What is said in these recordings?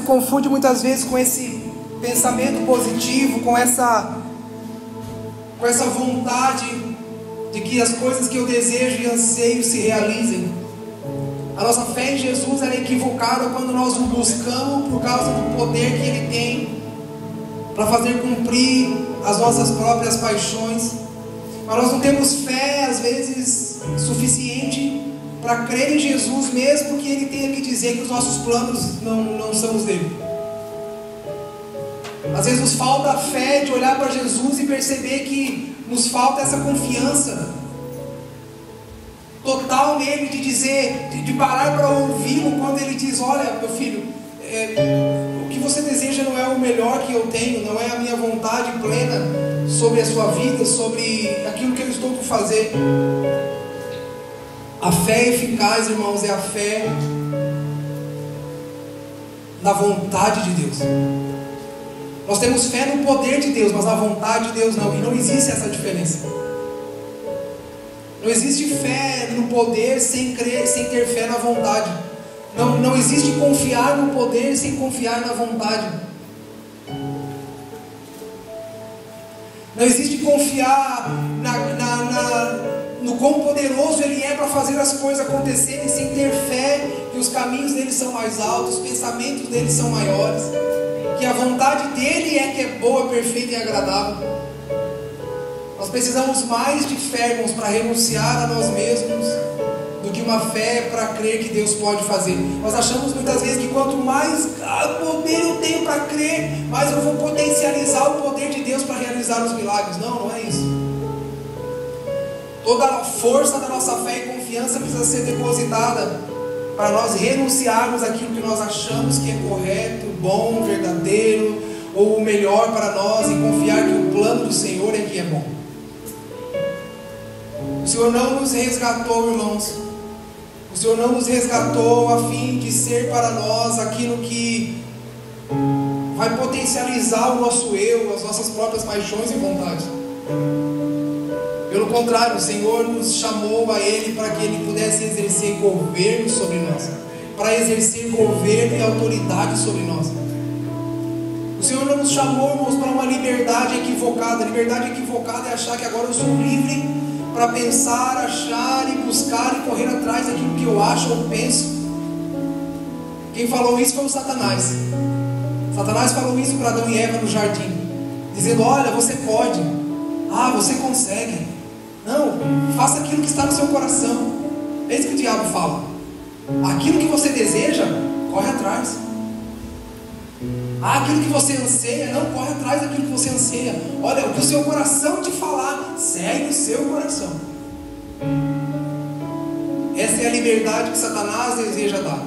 confunde muitas vezes com esse pensamento positivo, com essa vontade de que as coisas que eu desejo e anseio se realizem. A nossa fé em Jesus é equivocada quando nós o buscamos por causa do poder que Ele tem para fazer cumprir as nossas próprias paixões. Mas nós não temos fé, às vezes, suficiente para crer em Jesus, mesmo que Ele tenha que dizer que os nossos planos não são os dele. Às vezes nos falta a fé de olhar para Jesus e perceber que nos falta essa confiança total nele, de dizer, de parar para ouvi-lo quando ele diz: olha, meu filho, o que você deseja não é o melhor que eu tenho, não é a minha vontade plena sobre a sua vida, sobre aquilo que eu estou por fazer. A fé eficaz, irmãos, é a fé na vontade de Deus. Nós temos fé no poder de Deus, mas na vontade de Deus não. E não existe essa diferença. Não existe fé no poder sem crer, sem ter fé na vontade. Não existe confiar no poder sem confiar na vontade. Não existe confiar no quão poderoso Ele é para fazer as coisas acontecerem sem ter fé que os caminhos dele são mais altos, os pensamentos dele são maiores, que a vontade dele é que é boa, perfeita e agradável. Nós precisamos mais de fé, irmãos, para renunciar a nós mesmos, do que uma fé para crer que Deus pode fazer. Nós achamos muitas vezes que quanto mais poder eu tenho para crer, mais eu vou potencializar o poder de Deus para realizar os milagres. Não é isso. Toda a força da nossa fé e confiança precisa ser depositada para nós renunciarmos àquilo que nós achamos que é correto, bom, verdadeiro, ou o melhor para nós, e confiar que o plano do Senhor é que é bom. O Senhor não nos resgatou, irmãos. O Senhor não nos resgatou a fim de ser para nós aquilo que vai potencializar o nosso eu, as nossas próprias paixões e vontades. Pelo contrário, o Senhor nos chamou a Ele para que Ele pudesse exercer governo sobre nós, para exercer governo e autoridade sobre nós. O Senhor não nos chamou, irmãos, para uma liberdade equivocada. Liberdade equivocada é achar que agora eu sou livre para pensar, achar e buscar e correr atrás daquilo que eu acho ou penso. Quem falou isso foi o Satanás. Satanás falou isso para Adão e Eva no jardim, dizendo: olha, você pode, você consegue, não, faça aquilo que está no seu coração. É isso que o diabo fala. Aquilo que você deseja, corre atrás. Aquilo que você anseia, não, corre atrás daquilo que você anseia. Olha, o que o seu coração te falar, segue o seu coração. Essa é a liberdade que Satanás deseja dar.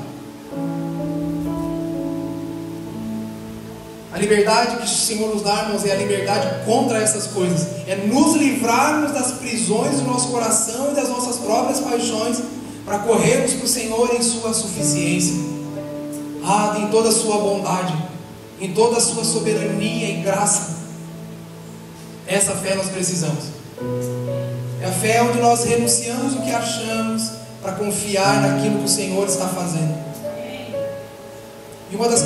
A liberdade que o Senhor nos dá, irmãos, é a liberdade contra essas coisas. É nos livrarmos das prisões do nosso coração e das nossas próprias paixões, para corrermos para o Senhor em sua suficiência, em toda a sua bondade, em toda a sua soberania e graça. Essa fé nós precisamos. É a fé onde nós renunciamos o que achamos para confiar naquilo que o Senhor está fazendo. E uma das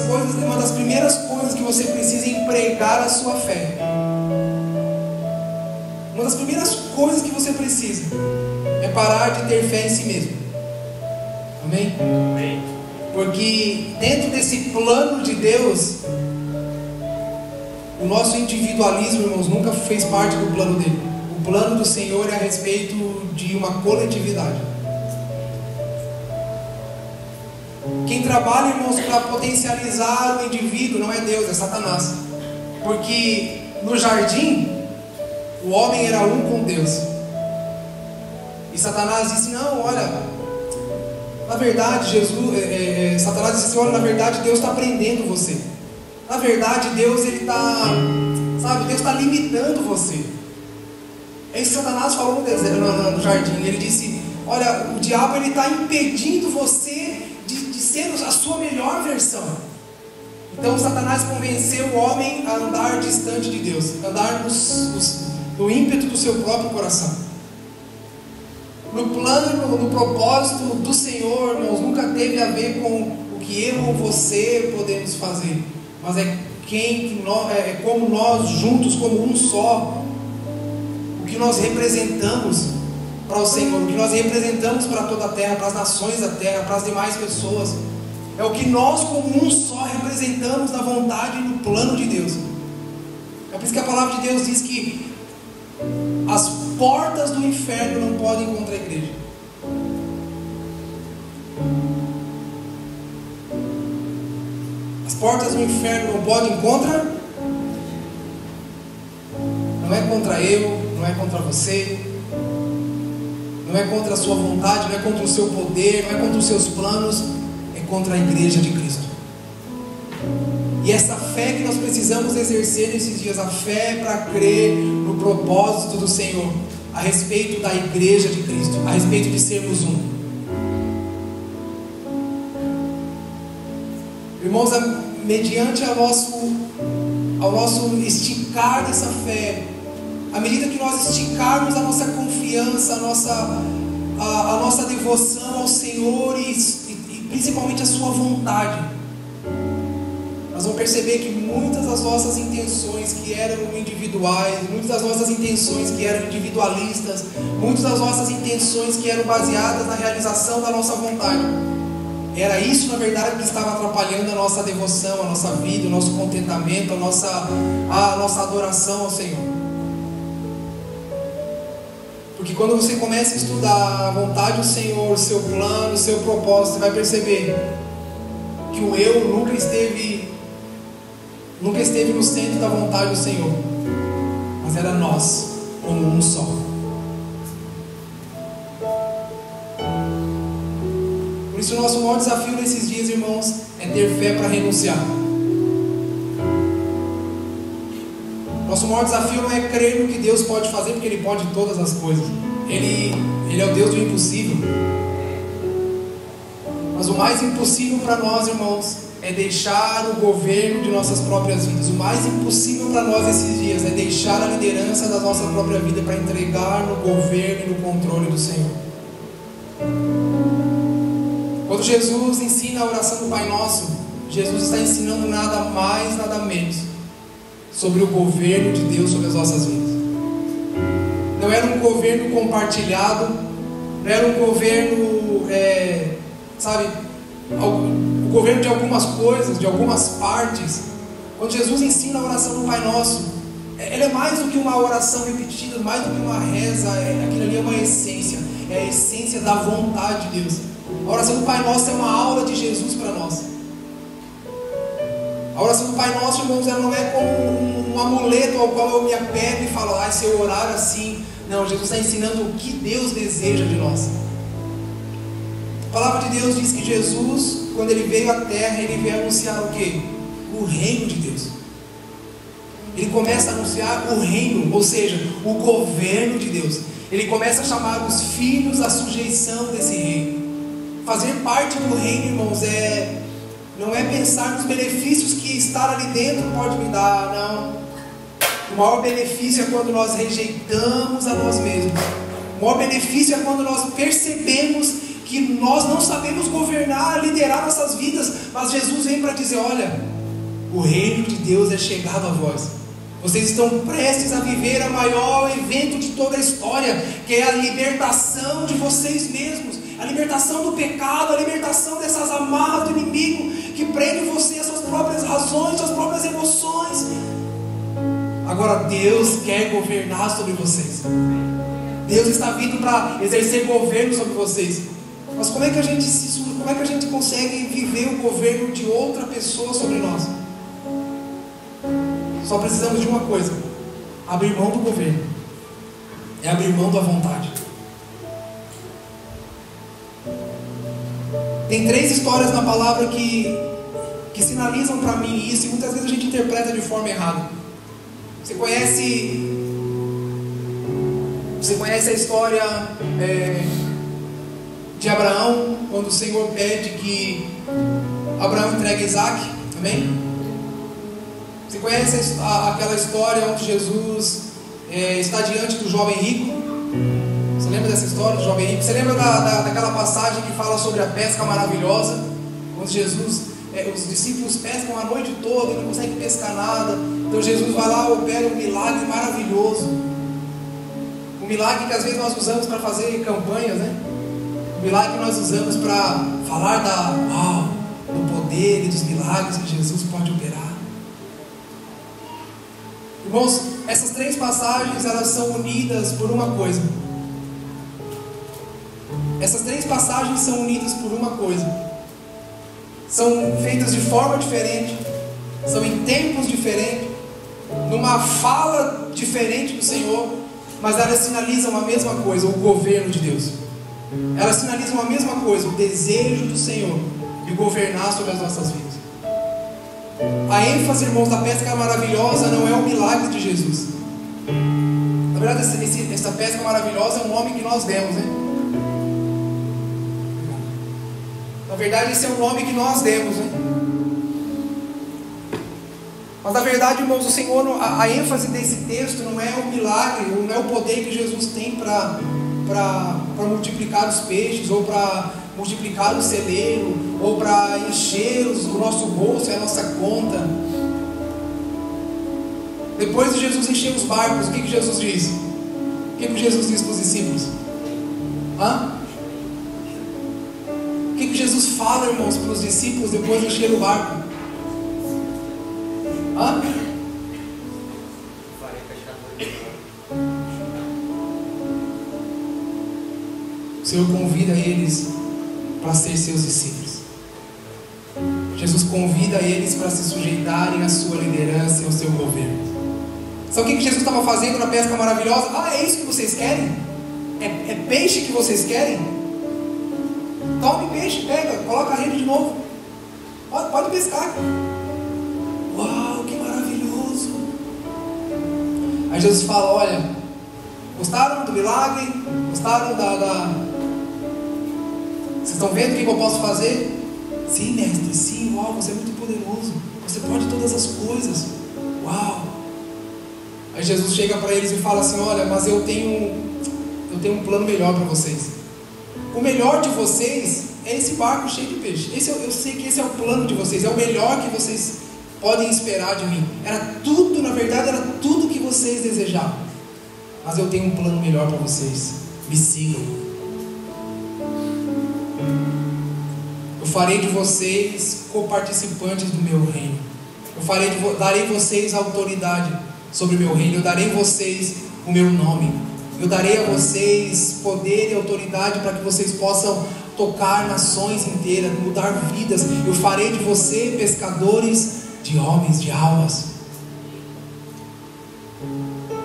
primeiras coisas que você precisa empregar a sua fé, uma das primeiras coisas que você precisa é parar de ter fé em si mesmo. Amém? Amém. Porque dentro desse plano de Deus, o nosso individualismo, irmãos, nunca fez parte do plano dele. O plano do Senhor é a respeito de uma coletividade. Quem trabalha, irmãos, para potencializar o indivíduo não é Deus, é Satanás. Porque no jardim, o homem era um com Deus. E Satanás disse: não, olha, na verdade, Satanás disse: olha, na verdade Deus está prendendo você. Na verdade, Deus Deus está limitando você. É isso que Satanás falou no jardim. Ele disse: olha, o diabo está impedindo você de ser a sua melhor versão. Então Satanás convenceu o homem a andar distante de Deus, andar no ímpeto do seu próprio coração. No plano, no propósito do Senhor, irmãos, nunca teve a ver com o que eu ou você podemos fazer, mas é como nós juntos, como um só, o que nós representamos para o Senhor, o que nós representamos para toda a terra, para as nações da terra, para as demais pessoas, é o que nós como um só representamos na vontade e no plano de Deus. É por isso que a palavra de Deus diz que as portas do inferno não podem contra a igreja. As portas do inferno não podem contra. Não é contra eu, não é contra você, não é contra a sua vontade, não é contra o seu poder, não é contra os seus planos, é contra a igreja de Cristo. E essa fé que nós precisamos exercer nesses dias, a fé para crer no propósito do Senhor, a respeito da igreja de Cristo, a respeito de sermos um. Irmãos, mediante ao nosso esticar dessa fé, à medida que nós esticarmos a nossa confiança, a nossa devoção ao Senhor e principalmente a sua vontade, nós vamos perceber que muitas das nossas intenções que eram individuais, muitas das nossas intenções que eram individualistas, muitas das nossas intenções que eram baseadas na realização da nossa vontade, era isso na verdade que estava atrapalhando a nossa devoção, a nossa vida, o nosso contentamento, a nossa adoração ao Senhor. Porque quando você começa a estudar a vontade do Senhor, o seu plano, o seu propósito, você vai perceber que o eu nunca esteve no centro da vontade do Senhor, mas era nós, como um só. Por isso o nosso maior desafio nesses dias, irmãos, é ter fé para renunciar. Nosso maior desafio não é crer no que Deus pode fazer, porque Ele pode todas as coisas. Ele é o Deus do impossível. Mas o mais impossível para nós, irmãos, é deixar o governo de nossas próprias vidas. O mais impossível para nós esses dias é deixar a liderança da nossa própria vida para entregar no governo e no controle do Senhor. Quando Jesus ensina a oração do Pai Nosso, Jesus está ensinando nada mais, nada menos sobre o governo de Deus sobre as nossas vidas. Não era um governo compartilhado, não era um governo, o governo de algumas coisas, de algumas partes. Quando Jesus ensina a oração do Pai Nosso, ela é mais do que uma oração repetida, mais do que uma reza, aquilo ali é uma essência, é a essência da vontade de Deus. A oração do Pai Nosso é uma aula de Jesus para nós. A oração do Pai Nosso, irmãos, ela não é como um amuleto ao qual eu me apego e falo, se eu orar assim. Não, Jesus está ensinando o que Deus deseja de nós. A palavra de Deus diz que Jesus, quando Ele veio à terra, Ele veio anunciar o quê? O reino de Deus. Ele começa a anunciar o reino, ou seja, o governo de Deus. Ele começa a chamar os filhos à sujeição desse reino. Fazer parte do reino, irmãos, não é pensar nos benefícios que estar ali dentro pode me dar, não. O maior benefício é quando nós rejeitamos a nós mesmos. O maior benefício é quando nós percebemos que nós não sabemos governar, liderar nossas vidas, mas Jesus vem para dizer, olha, o reino de Deus é chegado a vós. Vocês estão prestes a viver o maior evento de toda a história, que é a libertação de vocês mesmos, a libertação do pecado, a libertação dessas amarras do inimigo que prende você às suas próprias razões, às suas próprias emoções. Agora Deus quer governar sobre vocês. Deus está vindo para exercer governo sobre vocês. Mas como é que a gente consegue viver o governo de outra pessoa sobre nós? Só precisamos de uma coisa: abrir mão do governo. É abrir mão da vontade. Tem 3 histórias na palavra que sinalizam para mim isso, e muitas vezes a gente interpreta de forma errada. Você conhece a história de Abraão, quando o Senhor pede que Abraão entregue Isaac? Amém? Você conhece aquela história onde Jesus está diante do jovem rico? Você lembra dessa história do jovem rico? Você lembra daquela passagem que fala sobre a pesca maravilhosa, Quando os discípulos pescam a noite toda e não conseguem pescar nada, então Jesus vai lá e opera um milagre maravilhoso. Um milagre que às vezes nós usamos para fazer campanhas, né? Um milagre que nós usamos para falar do poder e dos milagres que Jesus pode operar. Irmãos, essas 3 passagens, elas são unidas por uma coisa. Essas 3 passagens são unidas por uma coisa. São feitas de forma diferente, são em tempos diferentes, numa fala diferente do Senhor, mas elas sinalizam a mesma coisa, o governo de Deus. Elas sinalizam a mesma coisa, o desejo do Senhor de governar sobre as nossas vidas. A ênfase, irmãos, da pesca maravilhosa não é o milagre de Jesus. Na verdade, essa pesca maravilhosa é um nome que nós demos, né? Na verdade, esse é o nome que nós demos, né? Mas na verdade, irmãos, o Senhor, a ênfase desse texto não é o milagre, não é o poder que Jesus tem para multiplicar os peixes, ou para multiplicar o celeiro, ou para encher o nosso bolso e a nossa conta. Depois de Jesus encher os barcos, o que Jesus diz? O que Jesus diz para os discípulos? O que Jesus fala, irmãos, para os discípulos depois de encher o barco? O Senhor convida eles para ser seus discípulos. Jesus convida eles para se sujeitarem à sua liderança e ao seu governo. Sabe o que Jesus estava fazendo na pesca maravilhosa? É isso que vocês querem? É peixe que vocês querem? Tome peixe, pega, coloca a rede de novo. Pode pescar. Uau, que maravilhoso. Aí Jesus fala: olha, gostaram do milagre? Gostaram Vocês estão vendo o que eu posso fazer? Sim, mestre, sim, uau, você é muito poderoso. Você pode todas as coisas. Uau. Aí Jesus chega para eles e fala assim: olha, mas eu tenho um plano melhor para vocês. O melhor de vocês é esse barco cheio de peixe. Eu sei que esse é o plano de vocês, é o melhor que vocês podem esperar de mim. Na verdade era tudo que vocês desejavam. Mas eu tenho um plano melhor para vocês. Me sigam. Eu farei de vocês coparticipantes do meu reino. Darei vocês autoridade sobre o meu reino. Eu darei a vocês o meu nome. Eu darei a vocês poder e autoridade para que vocês possam tocar nações inteiras, mudar vidas. Eu farei de você pescadores de homens, de almas.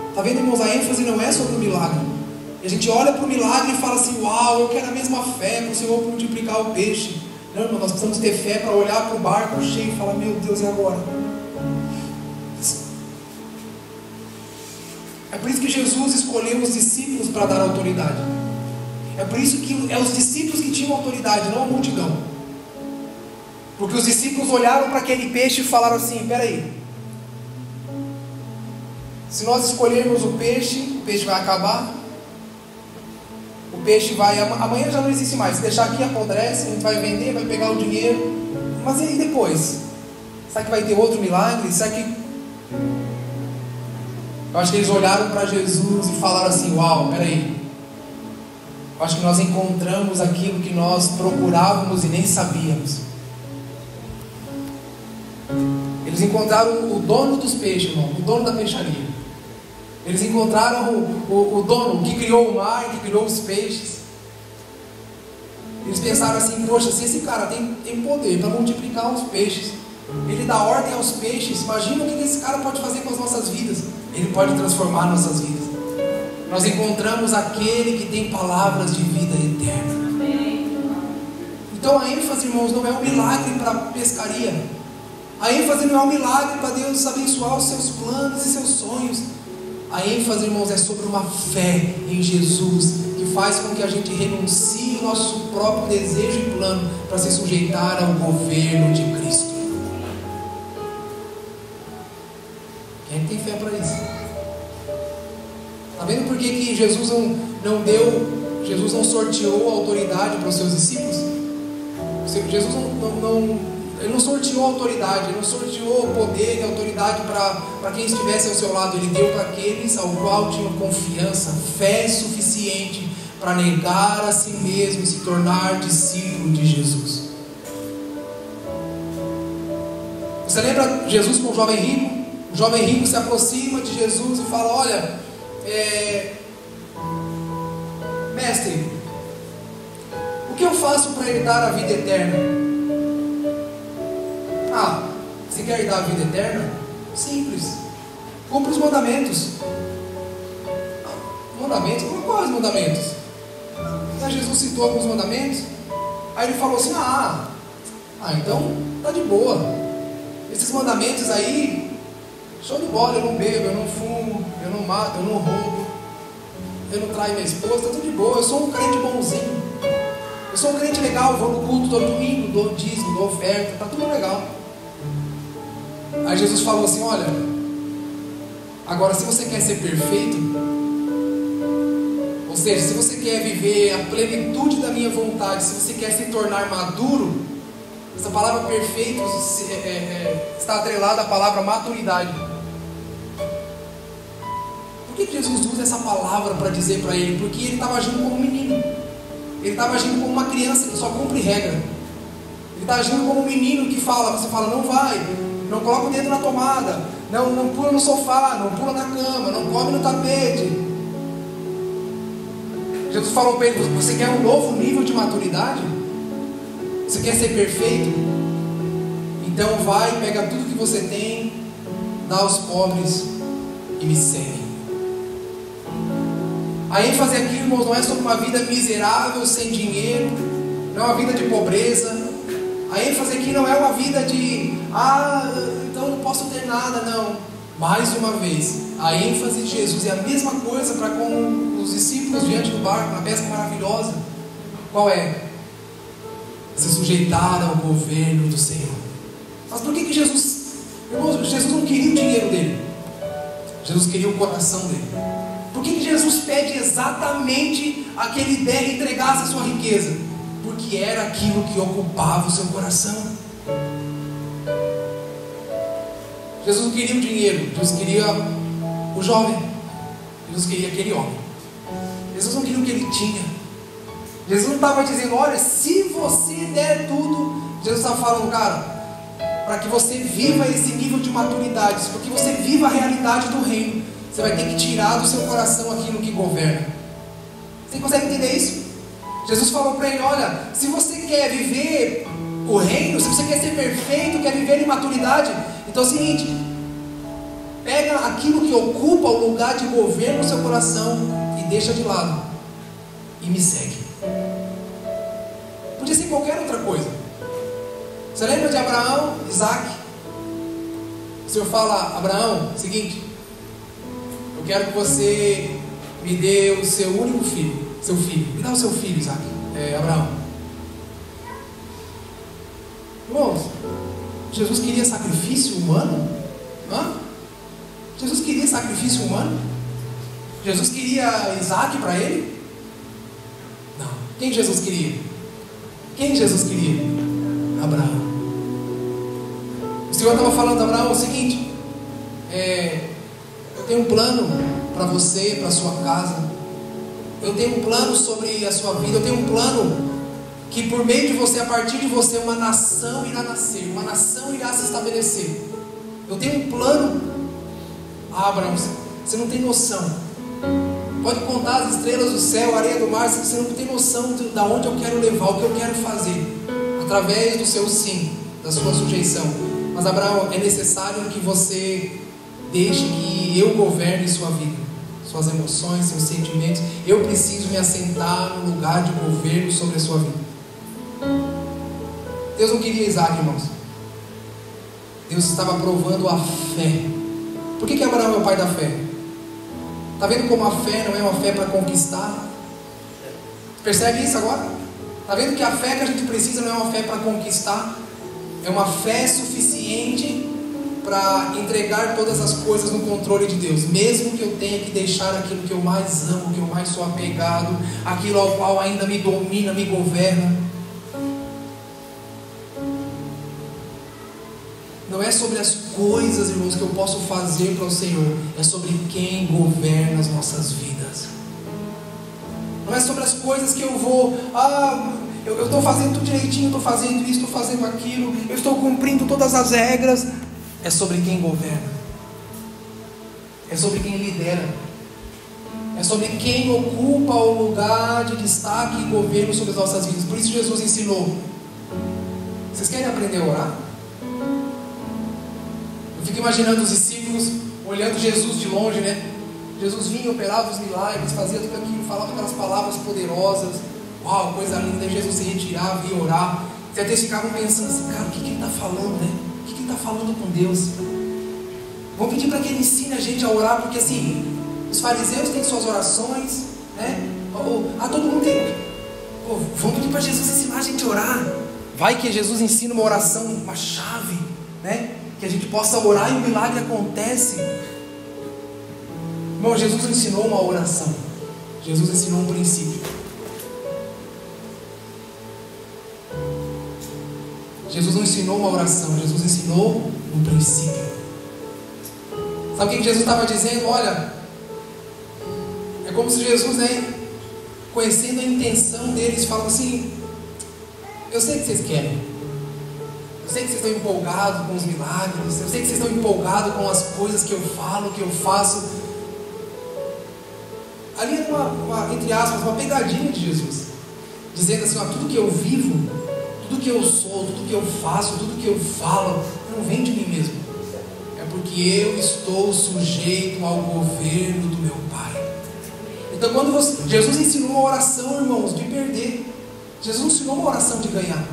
Está vendo, irmãos? A ênfase não é sobre o milagre. E a gente olha para o milagre e fala assim: uau, eu quero a mesma fé para o Senhor multiplicar o peixe. Não, irmão, nós precisamos ter fé para olhar para o barco cheio e falar: meu Deus, e agora? É por isso que Jesus escolheu os discípulos para dar autoridade. É por isso que é os discípulos que tinham autoridade, não a multidão. Porque os discípulos olharam para aquele peixe e falaram assim: peraí, se nós escolhermos o peixe vai acabar. O peixe amanhã já não existe mais. Se deixar aqui apodrece, a gente vai vender, vai pegar o dinheiro. Mas e depois? Será que vai ter outro milagre? Será que... Eu acho que eles olharam para Jesus e falaram assim: uau, peraí, eu acho que nós encontramos aquilo que nós procurávamos e nem sabíamos. Eles encontraram o dono dos peixes, irmão, o dono da peixaria. Eles encontraram o dono que criou o mar, que criou os peixes. Eles pensaram assim: poxa, se esse cara tem poder para multiplicar os peixes, ele dá ordem aos peixes, imagina o que esse cara pode fazer com as nossas vidas. Ele pode transformar nossas vidas. Nós encontramos aquele que tem palavras de vida eterna. Então a ênfase, irmãos, não é um milagre para pescaria. A ênfase não é um milagre para Deus abençoar os seus planos e seus sonhos. A ênfase, irmãos, é sobre uma fé em Jesus, que faz com que a gente renuncie o nosso próprio desejo e plano para se sujeitar ao governo de Cristo. Quem tem fé para isso? Está vendo por que Jesus não sorteou a autoridade para os seus discípulos? Jesus ele não sorteou autoridade, ele não sorteou poder e autoridade para quem estivesse ao seu lado. Ele deu para aqueles ao qual tinham confiança, fé suficiente para negar a si mesmo e se tornar discípulo de Jesus. Você lembra Jesus com o jovem rico? O jovem rico se aproxima de Jesus e fala: olha, mestre, o que eu faço para herdar a vida eterna? Você quer herdar a vida eterna? Simples, cumpre os mandamentos. Mandamentos? Quais mandamentos? Jesus citou alguns mandamentos. Aí ele falou assim: então tá de boa. Esses mandamentos aí, show de bola. Eu não bebo, eu não fumo, eu não mato, eu não roubo, eu não traio minha esposa, tá tudo de boa. Eu sou um crente bonzinho, eu sou um crente legal, vou no culto todo domingo, dou dízimo, dou oferta, tá tudo legal. Aí Jesus falou assim: olha, agora se você quer ser perfeito, ou seja, se você quer viver a plenitude da minha vontade, se você quer se tornar maduro, essa palavra perfeito está atrelada à palavra maturidade. Por que Jesus usa essa palavra para dizer para ele? Porque ele estava agindo como um menino, ele estava agindo como uma criança que só cumpre regra. Ele está agindo como um menino que você fala, não vai, não coloca o dedo na tomada, não pula no sofá, não pula na cama, não come no tapete. Jesus falou para ele: você quer um novo nível de maturidade? Você quer ser perfeito? Então vai, pega tudo que você tem, dá aos pobres e me segue. A ênfase aqui, irmãos, não é sobre uma vida miserável, sem dinheiro, não é uma vida de pobreza. A ênfase aqui não é uma vida de então não posso ter nada, não. Mais uma vez, a ênfase de Jesus é a mesma coisa para com os discípulos diante do barco, na pesca maravilhosa. Qual é? Se sujeitar ao governo do Senhor. Mas por que Jesus, irmãos, Jesus não queria o dinheiro dele? Jesus queria o coração dele. Por que Jesus pede exatamente a que ele entregasse a sua riqueza? Porque era aquilo que ocupava o seu coração. Jesus não queria o dinheiro, Jesus queria o jovem, Jesus queria aquele homem. Jesus não queria o que ele tinha. Jesus não estava dizendo: olha, se você der tudo. Jesus estava falando: cara, para que você viva esse nível de maturidade, para que você viva a realidade do reino, você vai ter que tirar do seu coração aquilo que governa. Você consegue entender isso? Jesus falou para ele: olha, se você quer viver o reino, se você quer ser perfeito, quer viver em maturidade, então é o seguinte: pega aquilo que ocupa o lugar de governo no seu coração e deixa de lado e me segue. Podia ser qualquer outra coisa. Você lembra de Abraão, Isaac? O Senhor fala: Abraão, seguinte, eu quero que você me dê o seu único filho, seu filho. Me dá o seu filho, Isaac, Abraão. Irmãos, Jesus queria sacrifício humano? Jesus queria sacrifício humano? Jesus queria Isaac para ele? Não. Quem Jesus queria? Quem Jesus queria? Abraão. O Senhor estava falando a Abraão o seguinte: eu tenho um plano para você, para a sua casa. Eu tenho um plano sobre a sua vida. Eu tenho um plano que por meio de você, a partir de você, uma nação irá nascer, uma nação irá se estabelecer. Eu tenho um plano. Abraão, você não tem noção. Pode contar as estrelas do céu, a areia do mar, você não tem noção de onde eu quero levar, o que eu quero fazer, através do seu sim, da sua sujeição. Mas Abraão, é necessário que você deixe que eu governe sua vida, suas emoções, seus sentimentos. Eu preciso me assentar no lugar de governo sobre a sua vida. Deus não queria Isaac, irmãos. Deus estava provando a fé. Por que Abraão é o pai da fé? Está vendo como a fé não é uma fé para conquistar? Percebe isso agora? Está vendo que a fé que a gente precisa não é uma fé para conquistar? É uma fé suficiente para entregar todas as coisas no controle de Deus, mesmo que eu tenha que deixar aquilo que eu mais amo, que eu mais sou apegado, aquilo ao qual ainda me domina, me governa. não é sobre as coisas, irmãos, que eu posso fazer para o Senhor, é sobre quem governa as nossas vidas. Não é sobre as coisas que eu vou, eu estou fazendo tudo direitinho, estou fazendo isso, estou fazendo aquilo, eu estou cumprindo todas as regras. É sobre quem governa, é sobre quem lidera, é sobre quem ocupa o lugar de destaque e governo sobre as nossas vidas. Por isso Jesus ensinou. Vocês querem aprender a orar? Eu fico imaginando os discípulos olhando Jesus de longe, né? Jesus vinha, operava os milagres, fazia tudo aquilo, falava aquelas palavras poderosas. Uau, coisa linda. E Jesus se retirava e ia orar. E até ficavam pensando assim, cara, o que ele está falando, né? O que ele está falando com Deus? Vamos pedir para que ele ensine a gente a orar, porque assim, os fariseus têm suas orações, né? Todo mundo tem. Vamos pedir para Jesus ensinar a gente a orar. Vai que Jesus ensina uma oração, uma chave, né? Que a gente possa orar e o milagre acontece. Irmão, Jesus ensinou uma oração. Jesus ensinou um princípio. Jesus não ensinou uma oração, Jesus ensinou um princípio. Sabe o que Jesus estava dizendo? Olha, é como se Jesus, né, conhecendo a intenção deles, falava assim: eu sei que vocês querem, eu sei que vocês estão empolgados com os milagres, eu sei que vocês estão empolgados com as coisas que eu falo, que eu faço. Ali era entre aspas, uma pegadinha de Jesus, dizendo assim: tudo que eu vivo, tudo que eu sou, tudo que eu faço, tudo que eu falo, não vem de mim mesmo, é porque eu estou sujeito ao governo do meu Pai. Então quando Jesus ensinou uma oração, irmãos, de perder. Jesus não ensinou uma oração de ganhar.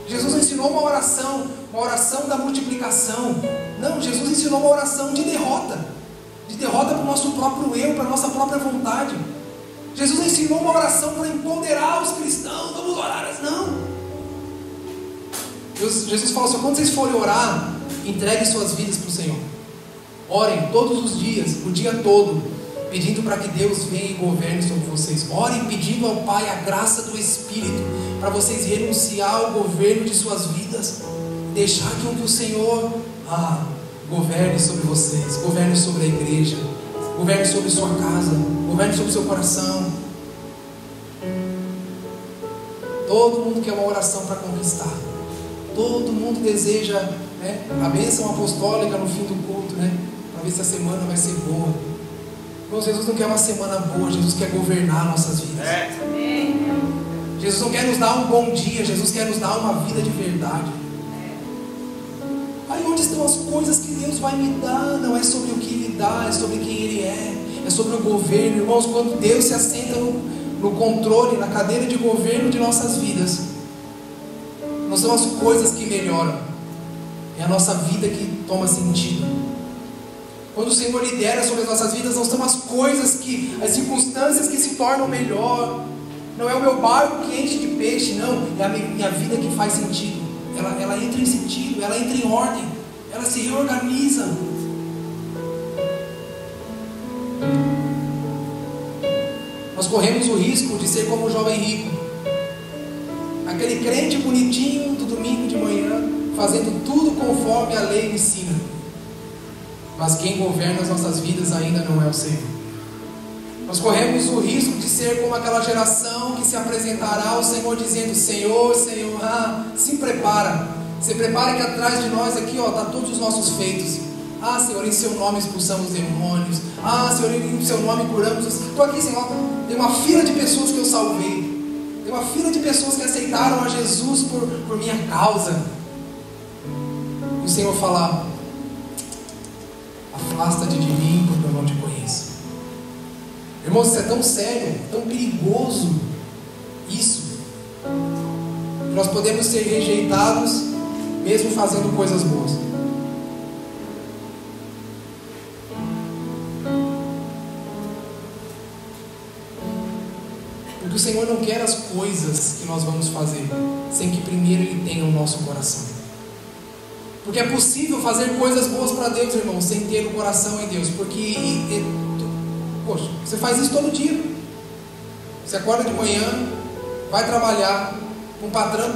Jesus ensinou uma oração da multiplicação. Não, Jesus ensinou uma oração de derrota para o nosso próprio eu, para a nossa própria vontade. Jesus ensinou uma oração para empoderar os cristãos. Vamos orar, não. Jesus falou assim: quando vocês forem orar, entreguem suas vidas para o Senhor. Orem todos os dias, o dia todo, pedindo para que Deus venha e governe sobre vocês. Orem pedindo ao Pai a graça do Espírito, para vocês renunciar ao governo de suas vidas, deixar que o Senhor governe sobre vocês, governe sobre a igreja, governe sobre sua casa, governe sobre seu coração. Todo mundo quer uma oração para conquistar, todo mundo deseja, né, a bênção apostólica no fim do culto, né, para ver se a semana vai ser boa. Irmãos, Jesus não quer uma semana boa, Jesus quer governar nossas vidas. Jesus não quer nos dar um bom dia, Jesus quer nos dar uma vida de verdade. Aí onde estão as coisas que Deus vai me dar? Não é sobre o que Ele dá, é sobre quem Ele é sobre o governo. Irmãos, quando Deus se assenta no controle, na cadeira de governo de nossas vidas, não são as coisas que melhoram, é a nossa vida que toma sentido. Quando o Senhor lidera sobre as nossas vidas, não são as coisas as circunstâncias que se tornam melhor, não é o meu barco que enche de peixe, não, é a minha vida que faz sentido. Ela entra em sentido, ela entra em ordem, ela se reorganiza. Nós corremos o risco de ser como o jovem rico, aquele crente bonitinho do domingo de manhã, fazendo tudo conforme a lei ensina, mas quem governa as nossas vidas ainda não é o Senhor. Nós corremos o risco de ser como aquela geração que se apresentará ao Senhor dizendo: Senhor, Senhor, se prepara, se prepara que atrás de nós aqui está todos os nossos feitos. Senhor, em seu nome expulsamos demônios. Senhor, em seu nome curamos. Estou aqui, Senhor, tem uma fila de pessoas que eu salvei, tem uma fila de pessoas que aceitaram a Jesus por minha causa. E o Senhor fala: afasta-te de mim, porque eu não te conheço. Irmãos, isso é tão sério, tão perigoso isso, que nós podemos ser rejeitados mesmo fazendo coisas boas. Porque o Senhor não quer as coisas que nós vamos fazer sem que primeiro Ele tenha o nosso coração. Porque é possível fazer coisas boas para Deus, irmão, sem ter o coração em Deus. Porque poxa, você faz isso todo dia. Você acorda de manhã, vai trabalhar, um patrão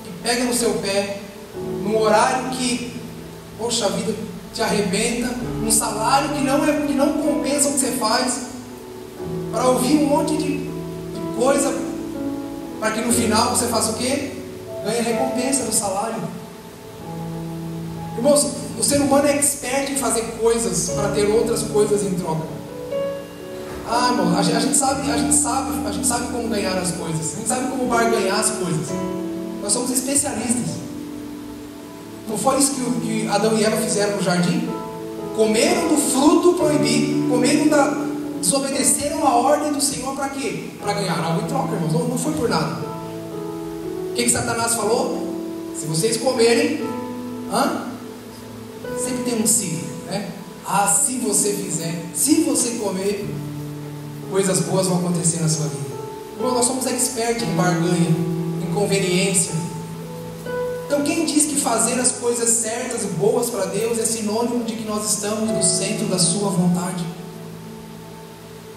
que pega no seu pé, num horário que, poxa, a vida te arrebenta, um salário que não compensa o que você faz, para ouvir um monte de coisa, para que no final você faça o quê? Ganhe a recompensa do salário. Irmãos, o ser humano é expert em fazer coisas para ter outras coisas em troca. Irmão, a gente sabe como ganhar as coisas, a gente sabe como barganhar as coisas. Nós somos especialistas. Não foi isso que Adão e Eva fizeram no jardim? Comeram do fruto proibido, desobedeceram a ordem do Senhor para quê? Para ganhar algo em troca, irmãos. Não foi por nada. O que Satanás falou? Se vocês comerem, sempre tem um se, né? Se você fizer, se você comer, coisas boas vão acontecer na sua vida. Irmão, nós somos expertos em barganha, em conveniência. Então quem diz que fazer as coisas certas e boas para Deus é sinônimo de que nós estamos no centro da sua vontade?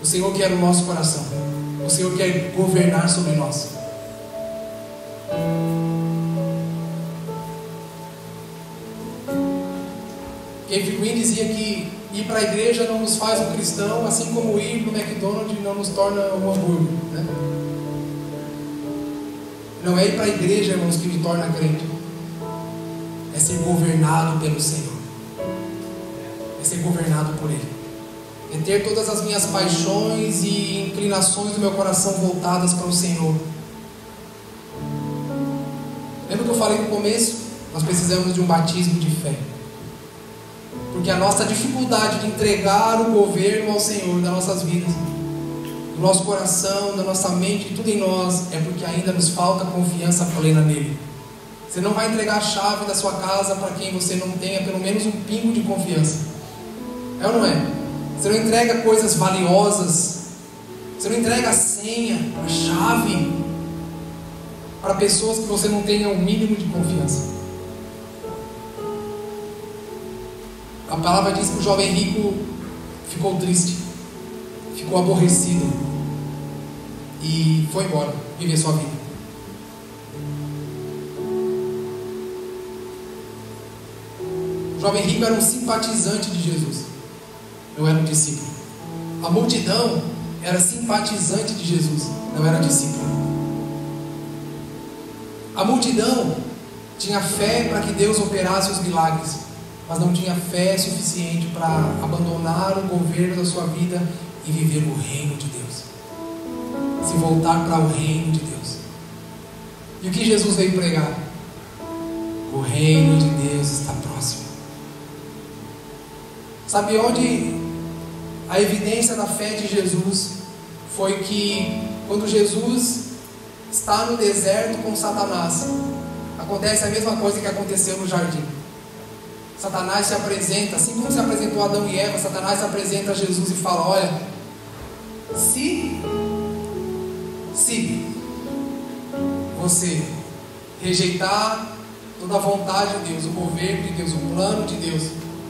O Senhor quer o nosso coração. O Senhor quer governar sobre nós. Kevin Green dizia que ir para a igreja não nos faz um cristão, assim como ir no McDonald's não nos torna um hambúrguer, né? Não é ir para a igreja, irmãos, que me torna crente. É ser governado pelo Senhor. É ser governado por Ele. É ter todas as minhas paixões e inclinações do meu coração voltadas para o Senhor. Lembra que eu falei no começo? Nós precisamos de um batismo de fé. Porque a nossa dificuldade de entregar o governo ao Senhor das nossas vidas, do nosso coração, da nossa mente, tudo em nós, é porque ainda nos falta confiança plena nele. Você não vai entregar a chave da sua casa para quem você não tenha pelo menos um pingo de confiança. É ou não é? Você não entrega coisas valiosas, você não entrega a senha, a chave para pessoas que você não tenha um mínimo de confiança. A palavra diz que o jovem rico ficou triste, ficou aborrecido e foi embora viver sua vida. O jovem rico era um simpatizante de Jesus, não era um discípulo. A multidão era simpatizante de Jesus, não era discípulo. A multidão tinha fé para que Deus operasse os milagres, mas não tinha fé suficiente para abandonar o governo da sua vida e viver o reino de Deus, se voltar para o reino de Deus. E o que Jesus veio pregar? O reino de Deus está próximo. Sabe onde a evidência da fé de Jesus foi que quando Jesus está no deserto com Satanás, acontece a mesma coisa que aconteceu no jardim. Satanás se apresenta, assim como se apresentou a Adão e Eva, Satanás se apresenta a Jesus e fala: olha, se você rejeitar toda a vontade de Deus, o governo de Deus, o plano de Deus,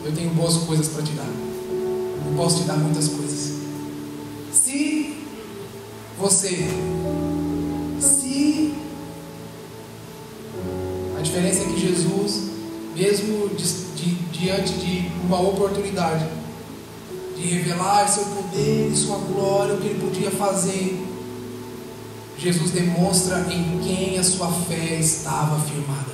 eu tenho boas coisas para te dar. Eu posso te dar muitas coisas. A diferença é que Jesus, mesmo diante de uma oportunidade de revelar seu poder e sua glória, o que ele podia fazer, Jesus demonstra em quem a sua fé estava firmada.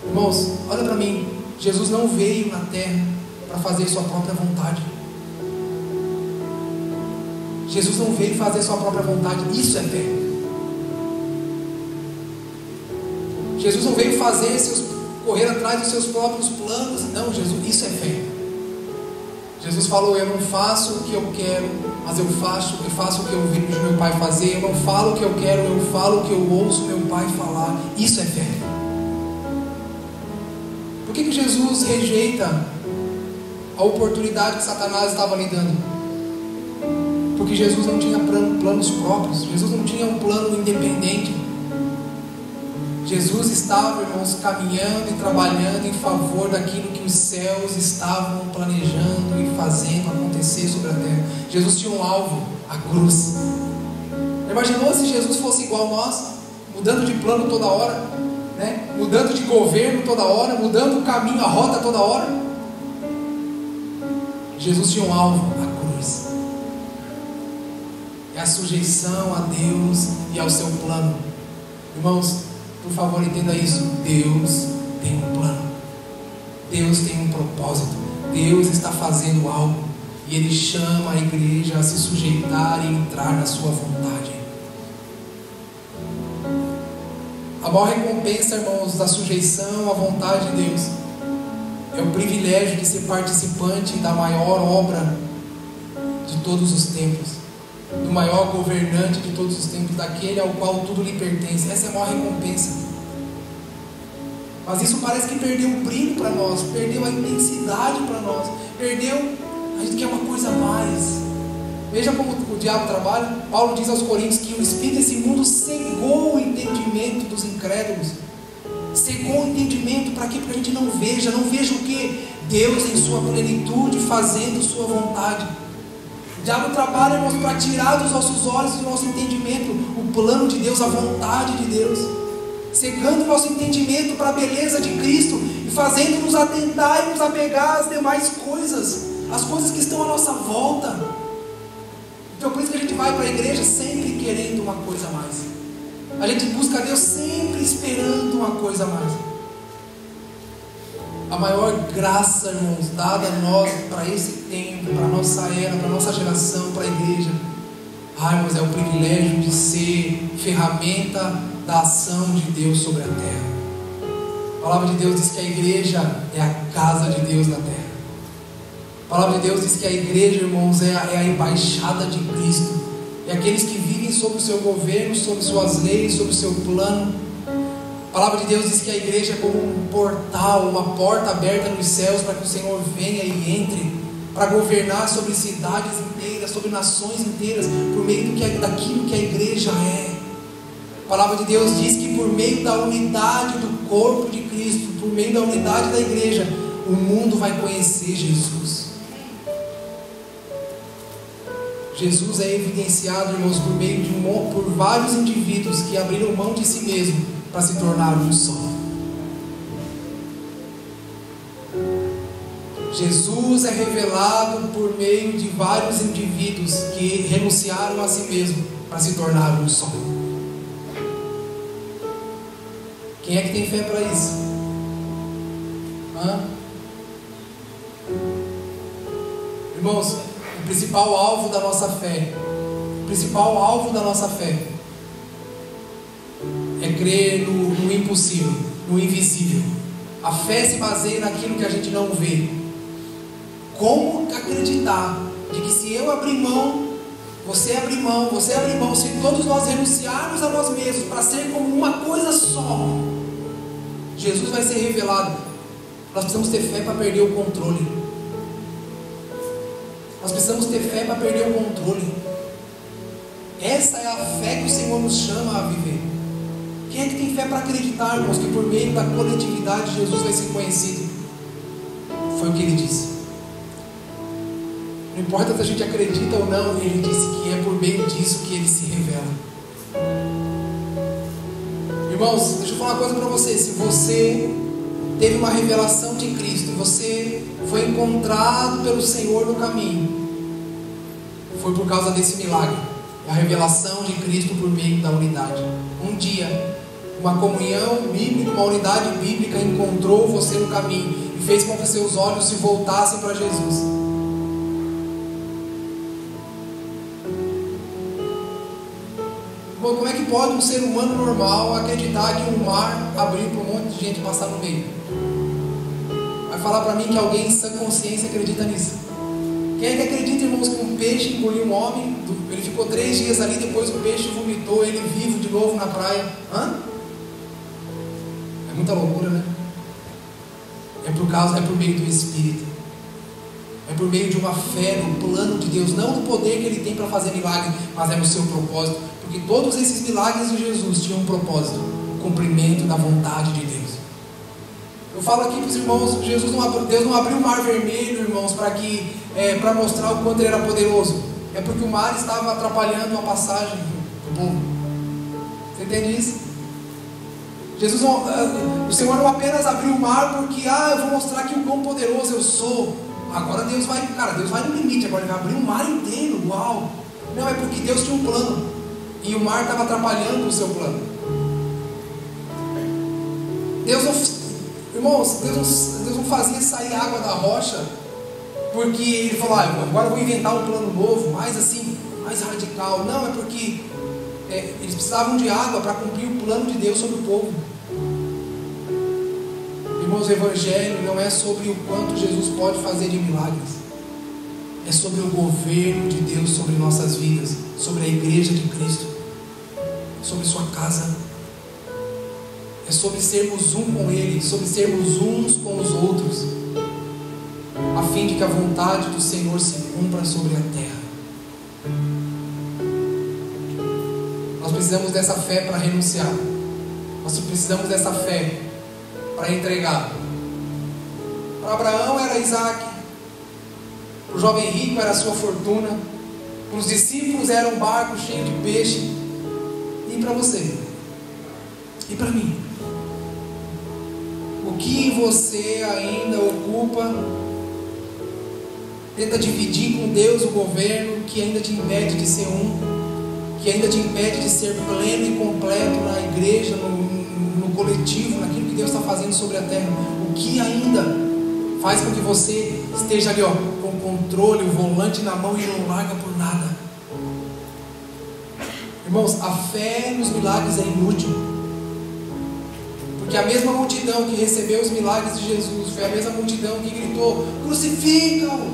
Irmãos, olha para mim. Jesus não veio na terra para fazer sua própria vontade. Jesus não veio fazer sua própria vontade. Isso é fé. Jesus não veio correr atrás dos seus próprios planos. Não, Jesus, isso é fé. Jesus falou: eu não faço o que eu quero, mas eu faço o que eu vejo meu Pai fazer. Eu não falo o que eu quero, eu falo o que eu ouço meu Pai falar. Isso é fé. Por que Jesus rejeita a oportunidade que Satanás estava lhe dando? Porque Jesus não tinha planos próprios. Jesus não tinha um plano independente. Jesus estava, irmãos, caminhando e trabalhando em favor daquilo que os céus estavam planejando e fazendo acontecer sobre a terra. Jesus tinha um alvo, a cruz. Imaginou se Jesus fosse igual a nós, mudando de plano toda hora? né? Mudando de governo toda hora, mudando o caminho, a rota toda hora. Jesus tinha um alvo, a cruz. É a sujeição a Deus e ao seu plano. Irmãos, por favor, entenda isso. Deus tem um plano. Deus tem um propósito. Deus está fazendo algo. E Ele chama a igreja a se sujeitar e entrar na sua vontade. A maior recompensa, irmãos, da sujeição à vontade de Deus é o privilégio de ser participante da maior obra de todos os tempos, do maior governante de todos os tempos, daquele ao qual tudo lhe pertence. Essa é a maior recompensa. Mas isso parece que perdeu o brilho para nós, perdeu a intensidade para nós, perdeu, a gente quer uma coisa a mais. Veja como o diabo trabalha. Paulo diz aos Coríntios que o espírito desse mundo cegou o entendimento dos incrédulos. Cegou o entendimento para quê? Para que a gente não veja o que? Deus em sua plenitude fazendo sua vontade. O diabo trabalha, irmãos, para tirar dos nossos olhos, do nosso entendimento, o plano de Deus, a vontade de Deus, cegando o nosso entendimento para a beleza de Cristo e fazendo-nos atentar e nos apegar às demais coisas, as coisas que estão à nossa volta. Então por isso que a gente vai para a igreja sempre querendo uma coisa a mais. A gente busca Deus sempre esperando uma coisa a mais. A maior graça, irmãos, dada a nós para esse tempo, para a nossa era, para a nossa geração, para a igreja, irmãos, é o privilégio de ser ferramenta da ação de Deus sobre a terra. A palavra de Deus diz que a igreja é a casa de Deus na terra. A palavra de Deus diz que a igreja, irmãos, é a embaixada de Cristo. É aqueles que vivem sob o seu governo, sob suas leis, sob o seu plano. A palavra de Deus diz que a igreja é como um portal, uma porta aberta nos céus para que o Senhor venha e entre, para governar sobre cidades inteiras, sobre nações inteiras, por meio daquilo que a igreja é. A palavra de Deus diz que por meio da unidade do corpo de Cristo, por meio da unidade da igreja, o mundo vai conhecer Jesus. Jesus é evidenciado, irmãos, por vários indivíduos que abriram mão de si mesmo para se tornar um só. Jesus é revelado por meio de vários indivíduos que renunciaram a si mesmo para se tornar um só. Quem é que tem fé para isso? Irmãos, o principal alvo da nossa fé, é crer no impossível, no invisível. A fé se baseia naquilo que a gente não vê. Como acreditar de que se eu abrir mão, você abrir mão, se todos nós renunciarmos a nós mesmos para ser como uma coisa só, Jesus vai ser revelado. Nós precisamos ter fé para perder o controle. Nós precisamos ter fé para perder o controle. Essa é a fé que o Senhor nos chama a viver. Quem é que tem fé para acreditar, irmãos, que por meio da coletividade Jesus vai ser conhecido? Foi o que Ele disse. Não importa se a gente acredita ou não, Ele disse que é por meio disso que Ele se revela. Irmãos, deixa eu falar uma coisa para você. Se você teve uma revelação de Cristo, você foi encontrado pelo Senhor no caminho, foi por causa desse milagre, a revelação de Cristo por meio da unidade. Um dia, uma comunhão bíblica, uma unidade bíblica encontrou você no caminho e fez com que seus olhos se voltassem para Jesus. Bom, como é que pode um ser humano normal acreditar que um mar abriu para um monte de gente passar no meio? Vai falar para mim que alguém em sã consciência acredita nisso? Quem é que acredita, irmãos, que um peixe engoliu um homem? Ele ficou 3 dias ali, depois o peixe vomitou ele vivo de novo na praia. É muita loucura, né? É por meio do Espírito. É por meio de uma fé no plano de Deus, não no poder que Ele tem para fazer milagre, mas é no seu propósito. Porque todos esses milagres de Jesus tinham um propósito: o cumprimento da vontade de Deus. Eu falo aqui para os irmãos, Deus não abriu o mar vermelho, irmãos, para mostrar o quanto Ele era poderoso. É porque o mar estava atrapalhando a passagem do povo. Você entende isso? Jesus o Senhor não apenas abriu o mar porque eu vou mostrar que o quão poderoso eu sou. Agora Deus vai no limite, agora Ele vai abrir o mar inteiro. Uau! Não, é porque Deus tinha um plano e o mar estava atrapalhando o seu plano. Deus não fazia sair água da rocha porque Ele falou, agora eu vou inventar um plano novo, mais radical. Não, é porque eles precisavam de água para cumprir o plano de Deus sobre o povo. Irmãos, o Evangelho não é sobre o quanto Jesus pode fazer de milagres, é sobre o governo de Deus sobre nossas vidas, sobre a igreja de Cristo, sobre sua casa. É sobre sermos um com Ele, sobre sermos uns com os outros, a fim de que a vontade do Senhor se cumpra sobre a terra. Nós precisamos dessa fé para renunciar. Nós precisamos dessa fé para entregar. Para Abraão era Isaac, para o jovem rico era a sua fortuna, para os discípulos era um barco cheio de peixe. E para você? E para mim? O que você ainda ocupa? Tenta dividir com Deus o governo que ainda te impede de ser que ainda te impede de ser pleno e completo na igreja, no coletivo, naquilo que Deus está fazendo sobre a terra. O que ainda faz com que você esteja ali, com o controle, o volante na mão e não larga por nada? Irmãos, a fé nos milagres é inútil, porque a mesma multidão que recebeu os milagres de Jesus foi a mesma multidão que gritou: crucificam,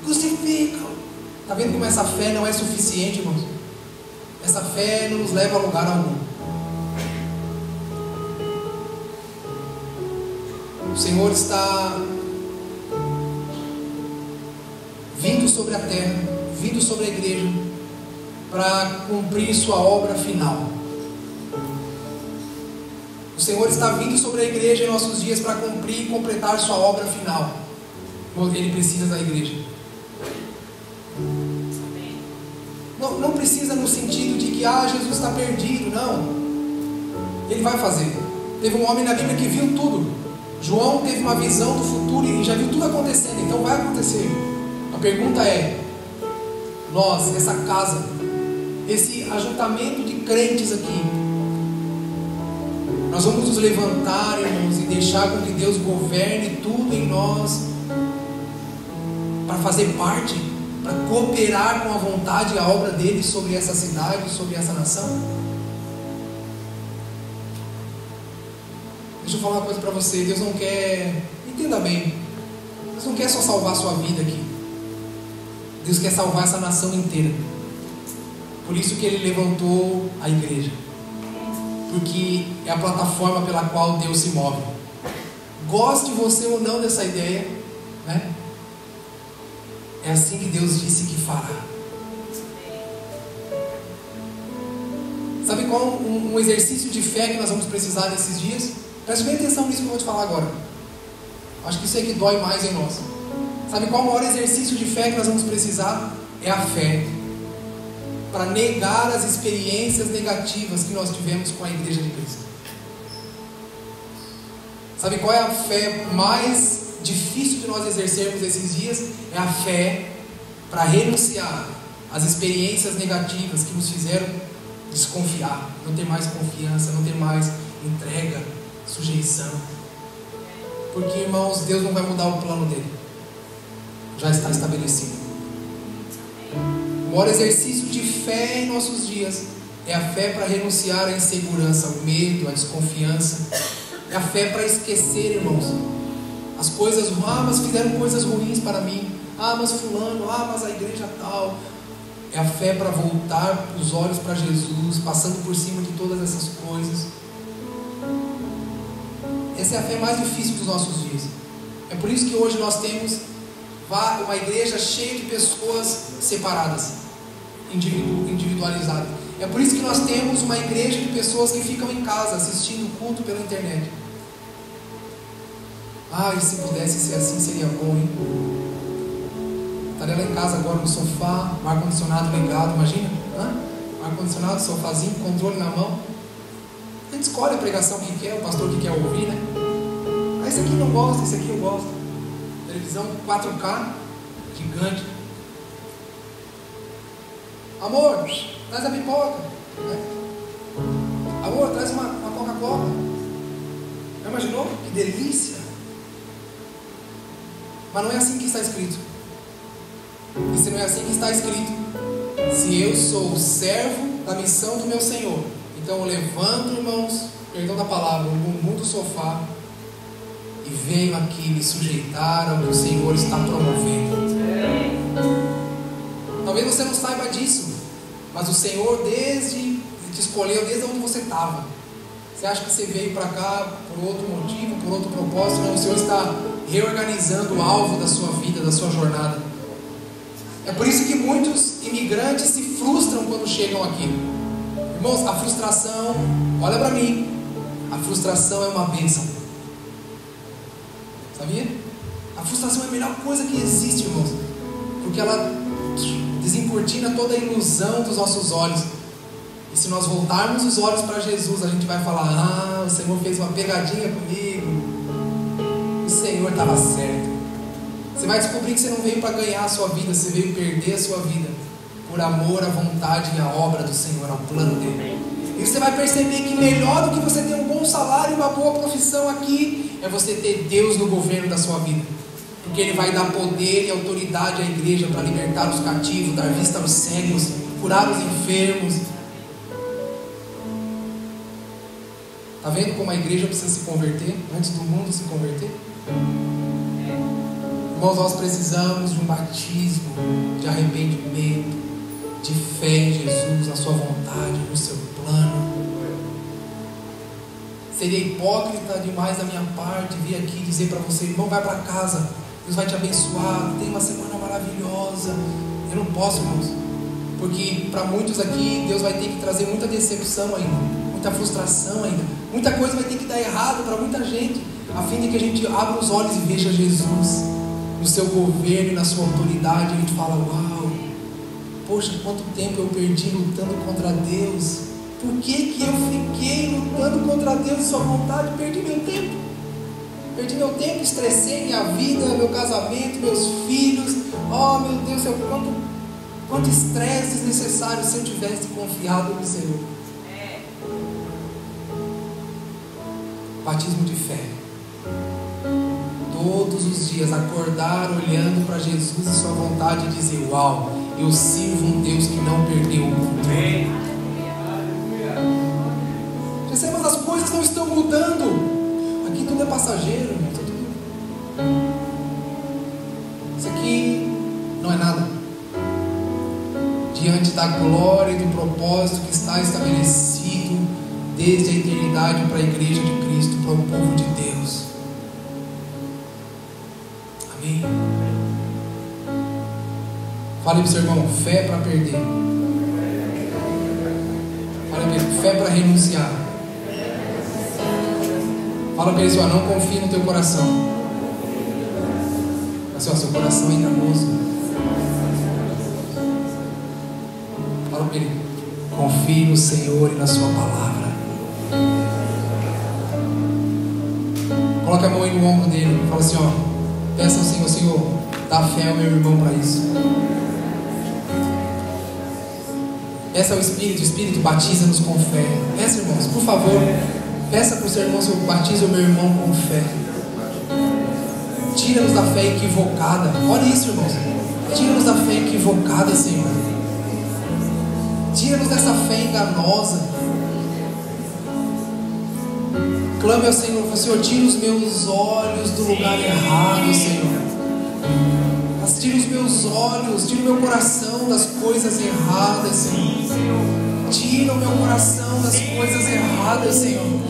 crucificam. Está vendo como essa fé não é suficiente, irmãos? Essa fé não nos leva a lugar algum. O Senhor está vindo sobre a terra, vindo sobre a igreja, para cumprir sua obra final. O Senhor está vindo sobre a igreja em nossos dias para cumprir e completar sua obra final. Ele precisa da igreja. Não precisa no sentido de que Jesus está perdido, não. Ele vai fazer. Teve um homem na Bíblia que viu tudo. João teve uma visão do futuro e já viu tudo acontecendo, então vai acontecer. A pergunta é: nós, essa casa, esse ajuntamento de crentes aqui, nós vamos nos levantar, irmãos, e deixar com que Deus governe tudo em nós, para fazer parte, para cooperar com a vontade e a obra dele sobre essa cidade, sobre essa nação? Deixa eu falar uma coisa para você. Deus não quer, entenda bem, Deus não quer só salvar a sua vida aqui. Deus quer salvar essa nação inteira. Por isso que Ele levantou a igreja, porque é a plataforma pela qual Deus se move. Goste você ou não dessa ideia, né? É assim que Deus disse que fará. Sabe qual um exercício de fé que nós vamos precisar nesses dias? Preste bem atenção nisso que eu vou te falar agora. Acho que isso é que dói mais em nós. Sabe qual o maior exercício de fé que nós vamos precisar? É a fé para negar as experiências negativas que nós tivemos com a igreja de Cristo. Sabe qual é a fé mais difícil de nós exercermos esses dias? É a fé para renunciar às experiências negativas que nos fizeram desconfiar, não ter mais confiança, não ter mais entrega, sujeição. Porque, irmãos, Deus não vai mudar o plano dele, já está estabelecido. O maior exercício de fé em nossos dias é a fé para renunciar à insegurança, ao medo, à desconfiança. É a fé para esquecer, irmãos, as coisas. Mas fizeram coisas ruins para mim. Mas fulano, mas a igreja tal. É a fé para voltar os olhos para Jesus, passando por cima de todas essas coisas. Essa é a fé mais difícil dos nossos dias. É por isso que hoje nós temos uma igreja cheia de pessoas separadas, individualizadas. É por isso que nós temos uma igreja de pessoas que ficam em casa assistindo o culto pela internet. E se pudesse ser assim seria bom, hein? Estaria lá em casa agora no sofá, o ar-condicionado ligado, imagina? Ar-condicionado, sofazinho, controle na mão. gente escolhe a pregação que quer, o pastor que quer ouvir, né? Ah, esse aqui não gosta, esse aqui eu gosto. Televisão 4K, gigante. Amor, traz a pipoca, né? Amor, traz uma Coca-Cola. Já imaginou? Que delícia! Mas não é assim que está escrito. E se não é assim que está escrito, se eu sou o servo da missão do meu Senhor, então eu levanto, irmãos, perdão da palavra, o bumbum do sofá e venho aqui me sujeitar ao que o Senhor está promovendo. Talvez você não saiba disso, mas o Senhor te escolheu desde onde você estava. Você acha que você veio para cá por outro motivo, por outro propósito? Não, o Senhor está reorganizando o alvo da sua vida, da sua jornada. É por isso que muitos imigrantes se frustram quando chegam aqui. Irmãos, a frustração, olha para mim, a frustração é uma bênção. Sabia? A frustração é a melhor coisa que existe, irmãos, porque ela desencortina toda a ilusão dos nossos olhos. E se nós voltarmos os olhos para Jesus, a gente vai falar: ah, o Senhor fez uma pegadinha comigo, o Senhor estava certo. Você vai descobrir que você não veio para ganhar a sua vida, você veio perder a sua vida por amor à vontade e à obra do Senhor, ao plano dele. E você vai perceber que melhor do que você ter um bom salário e uma boa profissão aqui, é você ter Deus no governo da sua vida. Porque Ele vai dar poder e autoridade à igreja para libertar os cativos, dar vista aos cegos, curar os enfermos. Está vendo como a igreja precisa se converter antes do mundo se converter? Irmãos, nós precisamos de um batismo de arrependimento, de fé em Jesus, na sua vontade, no seu plano. Seria hipócrita demais da minha parte vir aqui dizer para você: irmão, vai para casa, Deus vai te abençoar, tem uma semana maravilhosa. Eu não posso, irmãos, porque para muitos aqui Deus vai ter que trazer muita decepção ainda, muita frustração ainda, muita coisa vai ter que dar errado para muita gente, a fim de que a gente abra os olhos e veja Jesus no seu governo e na sua autoridade. A gente fala: uau, poxa, quanto tempo eu perdi lutando contra Deus. Por que eu fiquei lutando contra Deus e sua vontade? Perdi meu tempo, estressei minha vida, meu casamento, meus filhos. Oh meu Deus, quanto estresse desnecessário se eu tivesse confiado no Senhor. Batismo de fé. Todos os dias acordar olhando para Jesus e sua vontade e dizer: uau, eu sirvo um Deus que não perdeu o controle. Mas as coisas não estão mudando. Aqui tudo é passageiro, irmão. Isso aqui não é nada diante da glória e do propósito que está estabelecido desde a eternidade para a igreja de Cristo, para o povo de Deus. Amém? Fale para o seu irmão: fé para perder. Fale para ele: fé para renunciar. Fala para ele: não confie no teu coração. Mas seu coração é enganoso. Fala para ele: confie no Senhor e na sua palavra. Coloca a mão aí no ombro dele e fala assim: peça ao Senhor: Senhor, dá fé ao meu irmão para isso. Peça ao Espírito, batiza-nos com fé. Peça, irmãos, por favor. Peça para o seu irmão: Senhor, batiza o meu irmão com fé. Tira-nos da fé equivocada. Olha isso, irmãos. Tira-nos da fé equivocada, Senhor. Tira-nos dessa fé enganosa. Clame ao Senhor: Senhor, tira os meus olhos do lugar errado, Senhor. Tira os meus olhos, tira o meu coração das coisas erradas, Senhor. Tira o meu coração das coisas erradas, Senhor.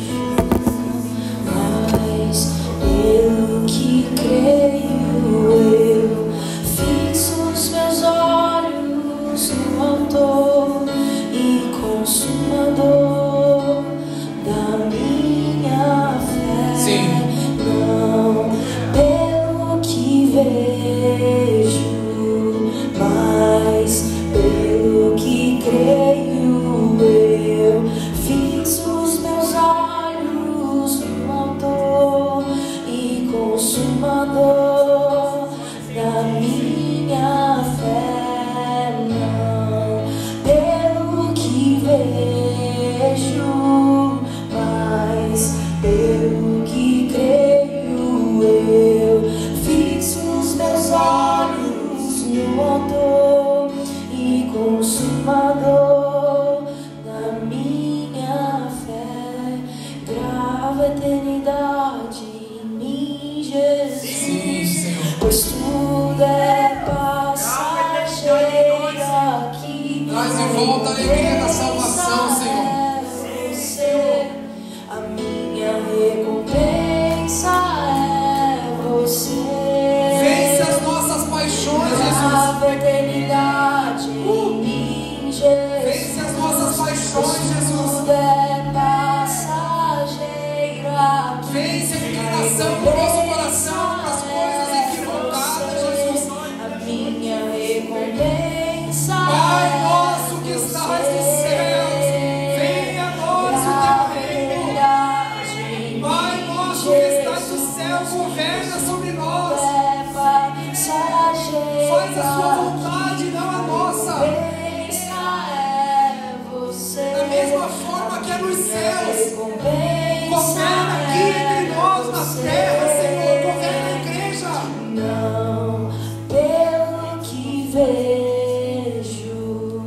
Mas eu que creio, eu fixo os meus olhos no Autor e Consumador da minha fé. Sim. Não pelo que vejo, mas pelo que creio, eu fixo os meus olhos pois tudo é passageiro aqui. Traz de volta a alegria da salvação, Senhor. A minha recompensa é você. Vence as nossas paixões, Jesus. A eternidade em mim, Jesus. Vence as nossas paixões, Jesus. Tudo é passageiro aqui. Vence a inclinação do nosso coração para as coisas equivocadas, Jesus. A minha recompensa Pai nosso que estás nos céus, venha a nós o teu reino. Pai nosso que estás nos céus, governa sobre nós. Faz a sua vontade, não a nossa. Da mesma forma que é nos céus. Governa aqui entre nós na terra, Senhor. Governa a igreja. Não pelo que vejo,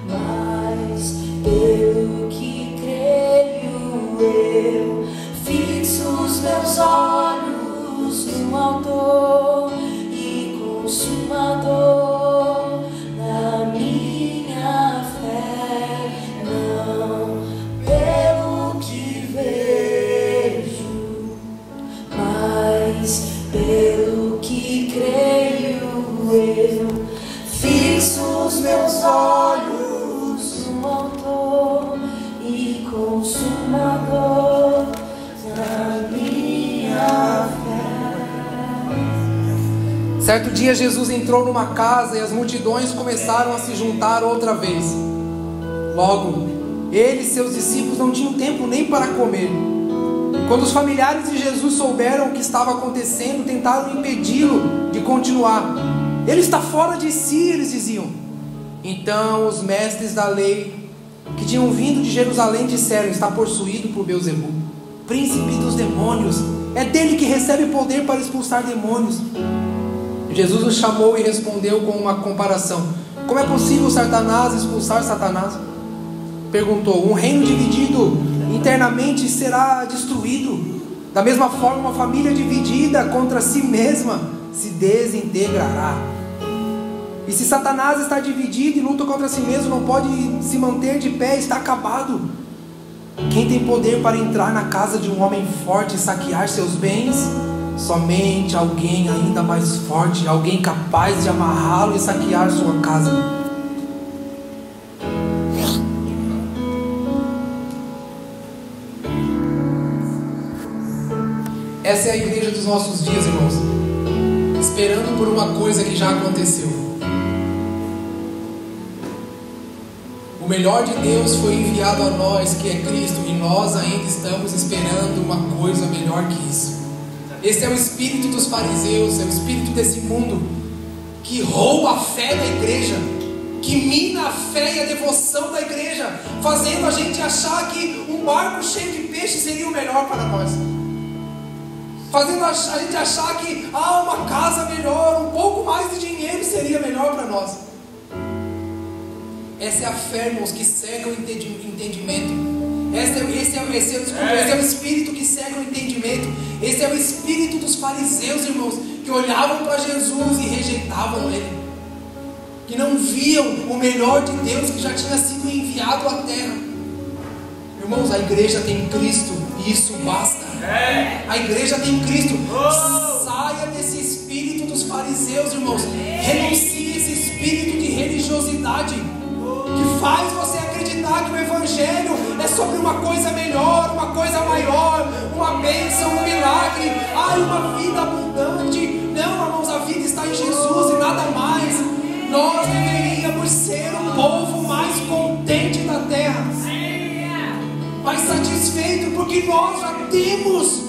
mas pelo que creio eu. Fixo os meus olhos no Autor e Consumador da minha fé. Não pelo que vejo, mas pelo que creio eu. Fixo os meus olhos no Autor e Consumador da minha fé. Certo dia Jesus entrou numa casa e as multidões começaram a se juntar outra vez. Logo, ele e seus discípulos não tinham tempo nem para comer. Quando os familiares de Jesus souberam o que estava acontecendo, tentaram impedi-lo de continuar. Ele está fora de si, eles diziam. Então os mestres da lei, que tinham vindo de Jerusalém, disseram: está possuído por Beelzebu, príncipe dos demônios. É dele que recebe poder para expulsar demônios. Jesus os chamou e respondeu com uma comparação: como é possível Satanás expulsar Satanás? Perguntou: um reino dividido internamente será destruído. Da mesma forma, uma família dividida contra si mesma se desintegrará. E se Satanás está dividido e luta contra si mesmo, não pode se manter de pé, está acabado. Quem tem poder para entrar na casa de um homem forte e saquear seus bens? Somente alguém ainda mais forte, alguém capaz de amarrá-lo e saquear sua casa. Essa é a igreja dos nossos dias, irmãos, esperando por uma coisa que já aconteceu. O melhor de Deus foi enviado a nós, que é Cristo, e nós ainda estamos esperando uma coisa melhor que isso. Esse é o espírito dos fariseus, é o espírito desse mundo que rouba a fé da igreja, que mina a fé e a devoção da igreja, fazendo a gente achar que um barco cheio de peixe seria o melhor para nós, fazendo a gente achar que uma casa melhor, um pouco mais de dinheiro seria melhor para nós. Essa é a fé, irmãos, que cega o entendimento. Esse é o espírito que cega o entendimento. Esse é o espírito dos fariseus, irmãos, que olhavam para Jesus e rejeitavam Ele, que não viam o melhor de Deus que já tinha sido enviado à terra. Irmãos, a igreja tem Cristo e isso basta. A igreja tem Cristo. Saia desse espírito dos fariseus, irmãos. Renuncie esse espírito de religiosidade que faz você acreditar que o evangelho é sobre uma coisa melhor, uma coisa maior, uma bênção, um milagre, uma vida abundante. Não, irmãos, a vida está em Jesus e nada mais. Nós deveríamos ser o povo mais contente da terra, mais satisfeito, porque nós já temos.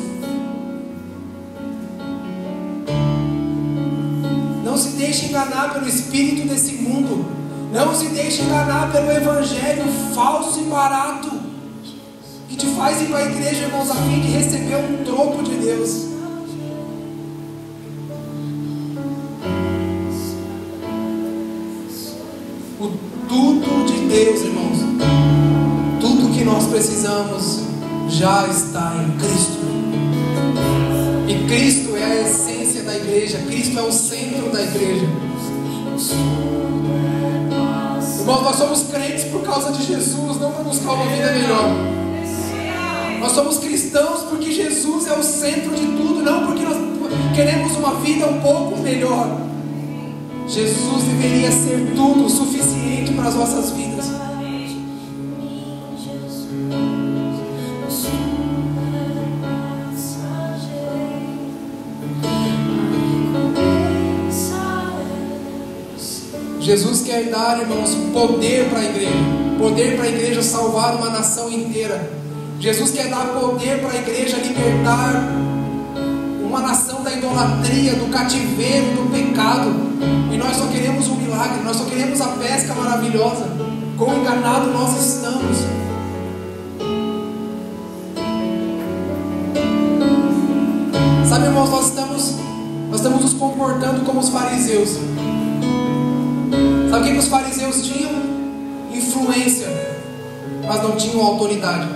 Não se deixe enganar pelo espírito desse mundo. Não se deixe enganar pelo evangelho falso e barato, que te faz ir para a igreja, irmãos, a fim de receber um troco de Deus. O tudo de Deus, irmãos, tudo que nós precisamos já está em Cristo. E Cristo é a essência da igreja. Cristo é o centro da igreja. Irmãos, nós somos crentes por causa de Jesus, não para buscar uma vida melhor. Nós somos cristãos porque Jesus é o centro de tudo, não porque nós queremos uma vida um pouco melhor. Jesus deveria ser tudo, o suficiente para as nossas vidas. Jesus quer dar, irmãos, poder para a igreja. Poder para a igreja salvar uma nação inteira. Jesus quer dar poder para a igreja libertar uma nação da idolatria, do cativeiro, do pecado. E nós só queremos um milagre, nós só queremos a pesca maravilhosa. Quão enganado nós estamos. Sabe, irmãos, nós estamos nos comportando como os fariseus. Sabe o que os fariseus tinham? Influência, mas não tinham autoridade.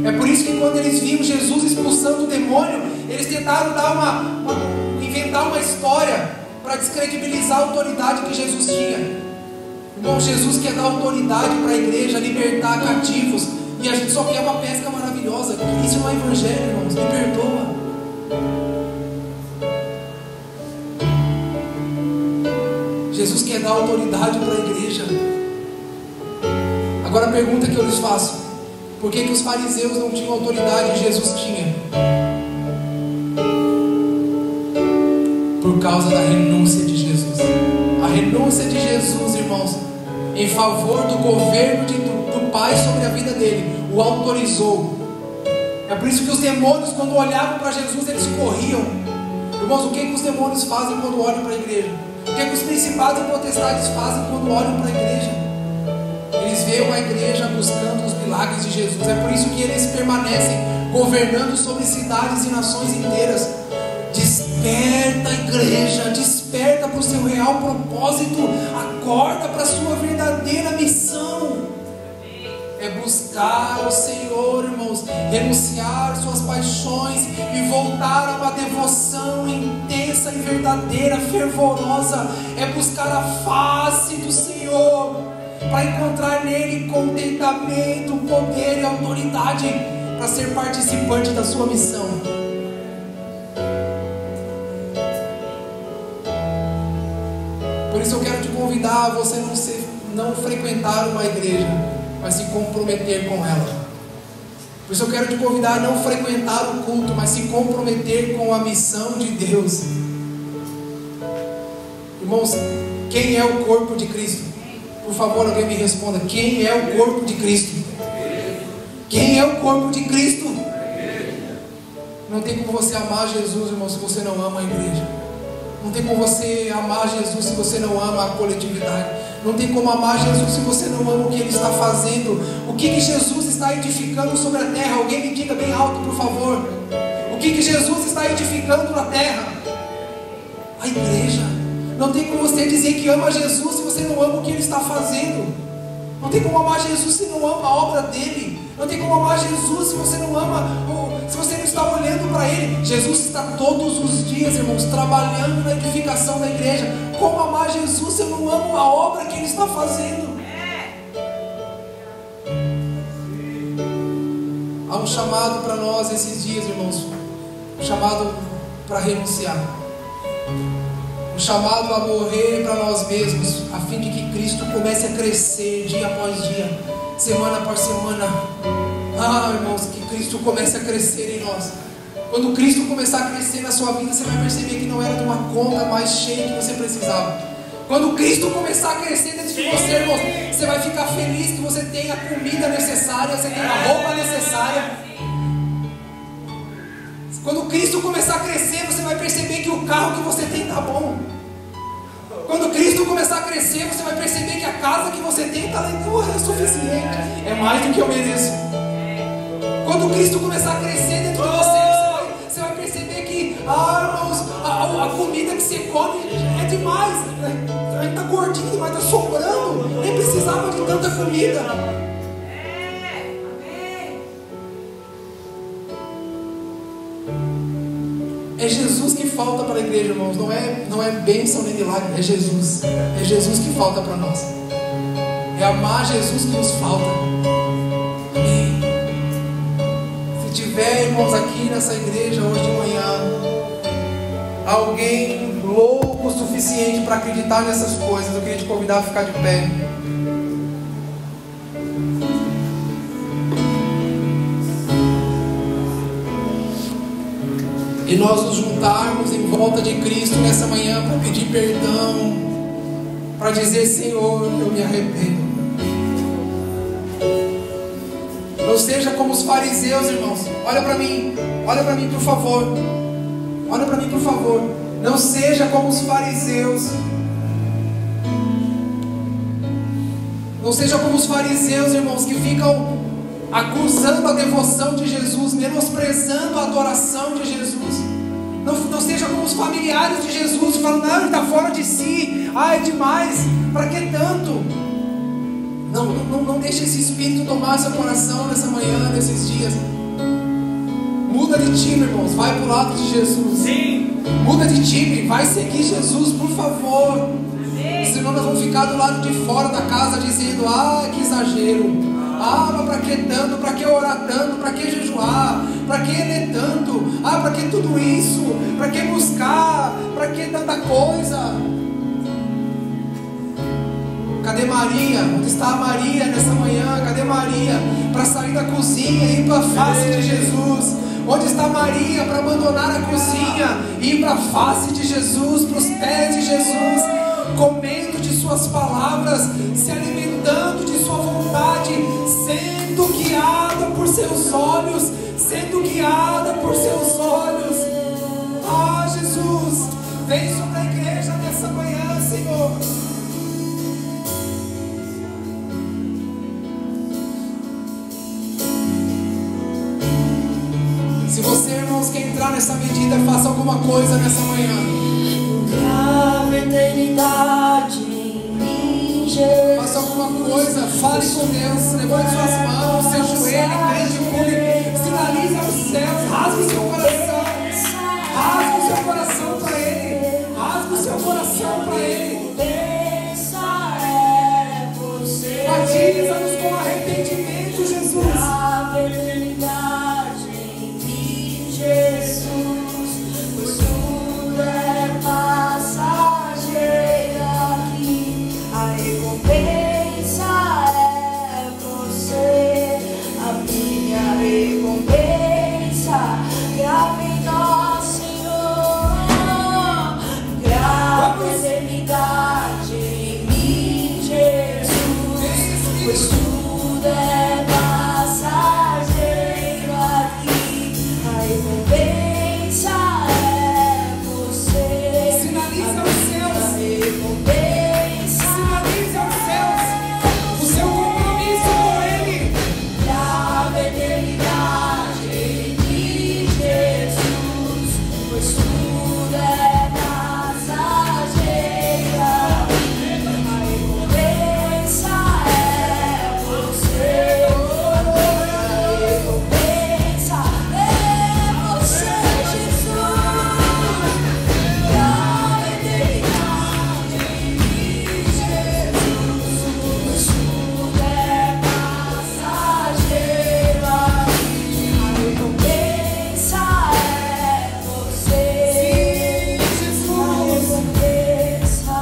É por isso que quando eles viam Jesus expulsando o demônio, eles tentaram inventar uma história para descredibilizar a autoridade que Jesus tinha. Irmão, Jesus quer dar autoridade para a igreja, libertar cativos, e a gente só quer uma pesca maravilhosa. Isso não é evangelho, irmãos, me perdoa. Jesus quer dar autoridade para a igreja. Agora a pergunta que eu lhes faço: por que os fariseus não tinham autoridade e Jesus tinha? Por causa da renúncia de Jesus. A renúncia de Jesus, irmãos, em favor do governo do Pai sobre a vida dele, o autorizou. É por isso que os demônios, quando olhavam para Jesus, eles corriam. Irmãos, o que os demônios fazem quando olham para a igreja? O que os principados e potestades fazem quando olham para a igreja? Eles veem a igreja buscando os milagres de Jesus. É por isso que eles permanecem governando sobre cidades e nações inteiras. Desperta, igreja, desperta para o seu real propósito. Acorda para a sua verdadeira missão. É buscar o Senhor, irmãos, renunciar suas paixões e voltar a uma devoção intensa e verdadeira, fervorosa. É buscar a face do Senhor, para encontrar nele contentamento, poder e autoridade, para ser participante da sua missão. Por isso eu quero te convidar a você não frequentar uma igreja, mas se comprometer com ela. Por isso eu quero te convidar a não frequentar o culto, mas se comprometer com a missão de Deus. Irmãos, quem é o corpo de Cristo? Por favor, alguém me responda. Quem é o corpo de Cristo? Quem é o corpo de Cristo? Não tem como você amar Jesus, irmão, se você não ama a igreja. Não tem como você amar Jesus se você não ama a coletividade. Não tem como amar Jesus se você não ama o que Ele está fazendo. O que Jesus está edificando sobre a terra? Alguém me diga bem alto, por favor. O que Jesus está edificando na terra? A igreja. Não tem como você dizer que ama Jesus se você não ama o que Ele está fazendo. Não tem como amar Jesus se não ama a obra dEle. Não tem como amar Jesus se você não ama, se você não está olhando para Ele. Jesus está todos os dias, irmãos, trabalhando na edificação da igreja. Como amar Jesus se eu não amo a obra que Ele está fazendo? Há um chamado para nós esses dias, irmãos. Um chamado para renunciar. Um chamado a morrer para nós mesmos, a fim de que Cristo comece a crescer dia após dia, semana após semana. Irmãos, que Cristo comece a crescer em nós. Quando Cristo começar a crescer na sua vida, você vai perceber que não era de uma conta mais cheia que você precisava. Quando Cristo começar a crescer dentro de você, irmãos, você vai ficar feliz que você tem a comida necessária, você tem a roupa necessária. Quando Cristo começar a crescer, você vai perceber que o carro que você tem está bom. Quando Cristo começar a crescer, você vai perceber que a casa que você tem está é suficiente. É mais do que eu mereço. Quando Cristo começar a crescer dentro de você vai perceber que, irmãos, a comida que você come é demais. A gente está gordinho, mas está sobrando. Nem precisava de tanta comida. É Jesus que falta para a igreja, irmãos. Não é bênção nem milagre, é Jesus. É Jesus que falta para nós. É amar Jesus que nos falta. Amém. Se tiver, irmãos, aqui nessa igreja hoje de manhã, alguém louco o suficiente para acreditar nessas coisas, eu queria te convidar a ficar de pé. E nós nos juntarmos em volta de Cristo nessa manhã para pedir perdão, para dizer: Senhor, eu me arrependo. Não seja como os fariseus, irmãos. Olha para mim, por favor. Olha para mim, por favor. Não seja como os fariseus. Não seja como os fariseus, irmãos, que ficam acusando a devoção de Jesus, menosprezando a adoração de Jesus. Não seja como os familiares de Jesus, que falam: não, ele está fora de si, é demais, para que tanto? Não deixe esse espírito tomar seu coração nessa manhã, nesses dias. Muda de time, irmãos, vai para o lado de Jesus. Sim. Muda de time, vai seguir Jesus, por favor. Senão nós vamos ficar do lado de fora da casa dizendo: que exagero. Mas para que tanto? Para que orar tanto? Para que jejuar? Para que ler tanto? Para que tudo isso? Para que buscar? Para que tanta coisa? Cadê Maria? Onde está a Maria nessa manhã? Cadê Maria para sair da cozinha e ir para a face de Jesus? Onde está Maria para abandonar a cozinha e ir para a face de Jesus, para os pés de Jesus, comendo de suas palavras, se alimentando de sua vontade, sendo guiada por seus olhos, sendo guiada por seus olhos. Jesus, vem sobre a igreja nessa manhã, Senhor. Se você, irmãos, quer entrar nessa medida, faça alguma coisa nessa manhã. Grava eternidade em mim, Jesus. Faça alguma coisa, fale com Deus, levante suas mãos, seu joelho, crente público, sinalize aos céus, rasgue o seu coração, rasgue o seu coração para Ele, rasgue o seu coração para Ele. Batiza-nos com arrependimento, Jesus. Grava eternidade em mim, Jesus, pois tudo é passageiro aqui, a recompensa é você, a minha recompensa. Grava em nós, Senhor, grava eternidade em mim, Jesus, pois tudo é passageiro aqui, a recompensa é você. Sinalize aos céus, A recompensa sinalize aos céus o seu compromisso com Ele. grava eternidade em mim, Jesus, pois tudo é passageiro aqui, a recompensa é você. A recompensa é você, Jesus. Grava eternidade em mim, Jesus, pois tudo é passageiro aqui, a recompensa é você. Sim, A Jesus. recompensa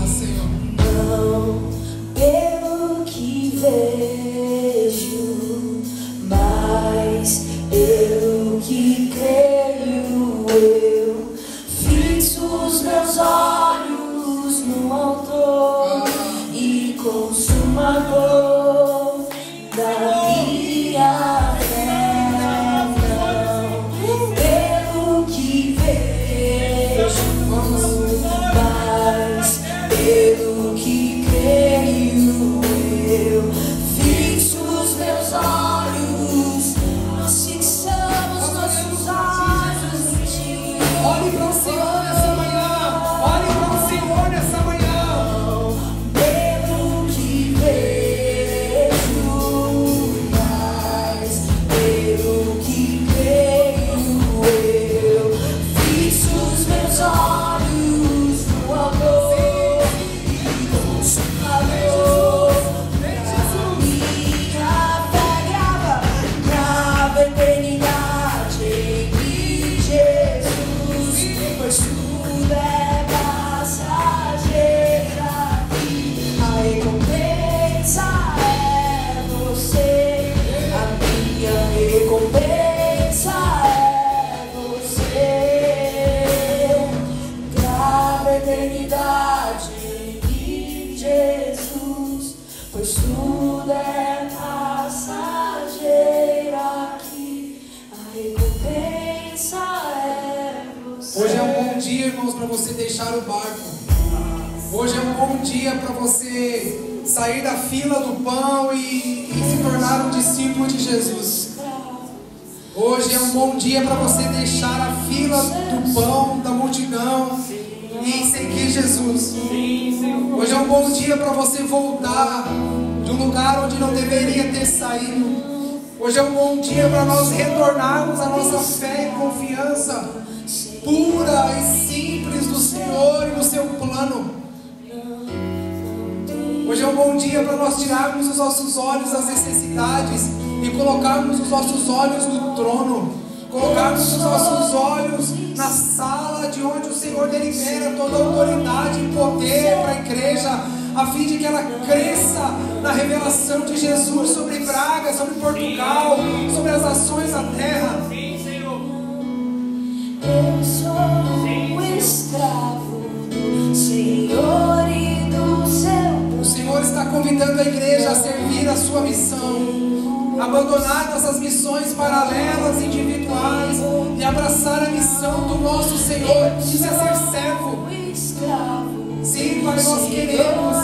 Senhor. não pelo que vejo, mas pelo que creio. Eu fixo os meus olhos no autor e consumador da minha fé. Não pelo que vejo, mas pelo que creio. Eu fixo os meus olhos, nós fixamos nossos olhos em ti. Olhe para o Senhor nessa manhã. Olhe para o Senhor nessa manhã. Pelo que vejo, mas pelo que tudo é passageiro aqui, a recompensa é você. Hoje é um bom dia, irmãos, para você deixar o barco. Hoje é um bom dia para você sair da fila do pão e se tornar um discípulo de Jesus. Hoje é um bom dia para você deixar a fila do pão, da multidão e seguir Jesus. Hoje é um bom dia para você voltar de um lugar onde não deveria ter saído. Hoje é um bom dia para nós retornarmos a nossa fé e confiança pura e simples do Senhor e no seu plano. Hoje é um bom dia para nós tirarmos os nossos olhos das necessidades e colocarmos os nossos olhos no trono. Colocarmos os nossos olhos na sala de onde o Senhor delibera toda a autoridade e poder para a igreja, a fim de que ela cresça na revelação de Jesus sobre Braga, sobre Portugal, sobre as nações da terra. Eu sou o escravo do Senhor e do seu. O Senhor está convidando a igreja a servir a sua missão, abandonar nossas missões paralelas, individuais, e abraçar a missão do nosso Senhor, que é ser servo. Sim, Pai, nós queremos.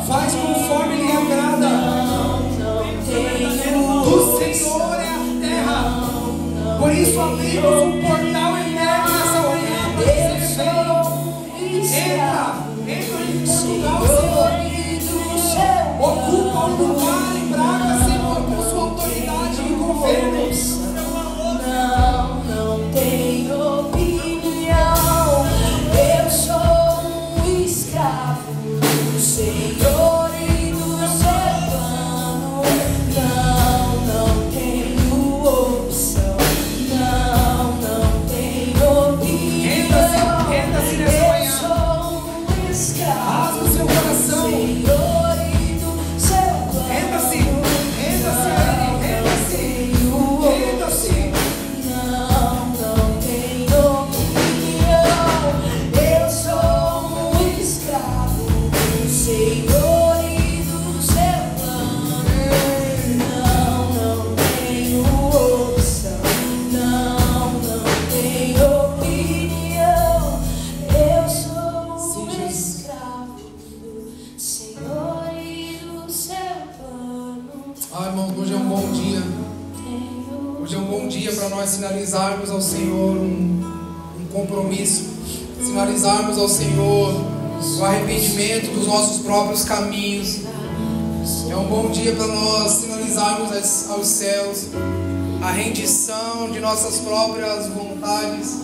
Faz conforme lhe agrada. Do Senhor é a terra. Por isso abrimos um portal eterno nessa manhã para você. Entra em Portugal, Senhor. Ocupa um lugar em Braga, Senhor, com sua autoridade e governo. Não tenho opinião. Eu sou um escravo do Senhor e do seu plano. Não tenho opção. Não tenho opinião. Renda-se nessa manhã. Eu sou um escravo. Rasga o seu coração. Senhor e do seu plano. Renda-se a Ele. Renda-se. Não tenho opinião. Eu sou um escravo do Senhor e do seu plano. Não tenho opção. Não tenho opinião. Eu sou um escravo do Senhor e do seu plano. Ah, irmão, hoje é um bom dia. Hoje é um bom dia para nós sinalizarmos ao Senhor um compromisso, sinalizarmos ao Senhor o arrependimento dos nossos próprios caminhos. É um bom dia para nós sinalizarmos aos céus a rendição de nossas próprias vontades,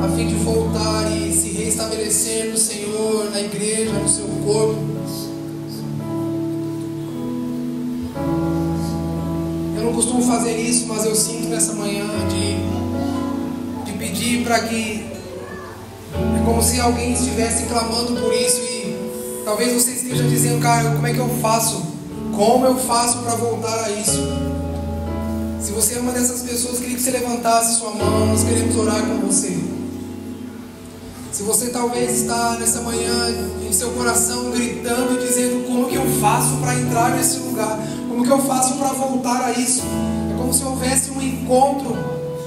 a fim de voltar e se reestabelecer no Senhor, na igreja, no seu corpo. Eu não costumo fazer isso, mas eu sinto nessa manhã de pedir para que, é como se alguém estivesse clamando por isso, e talvez você esteja dizendo: cara, como é que eu faço? Como eu faço para voltar a isso? Se você é uma dessas pessoas, queria que você levantasse sua mão, nós queremos orar com você. Se você talvez está nessa manhã em seu coração gritando e dizendo: como que eu faço para entrar nesse lugar? Como que eu faço para voltar a isso? É como se houvesse um encontro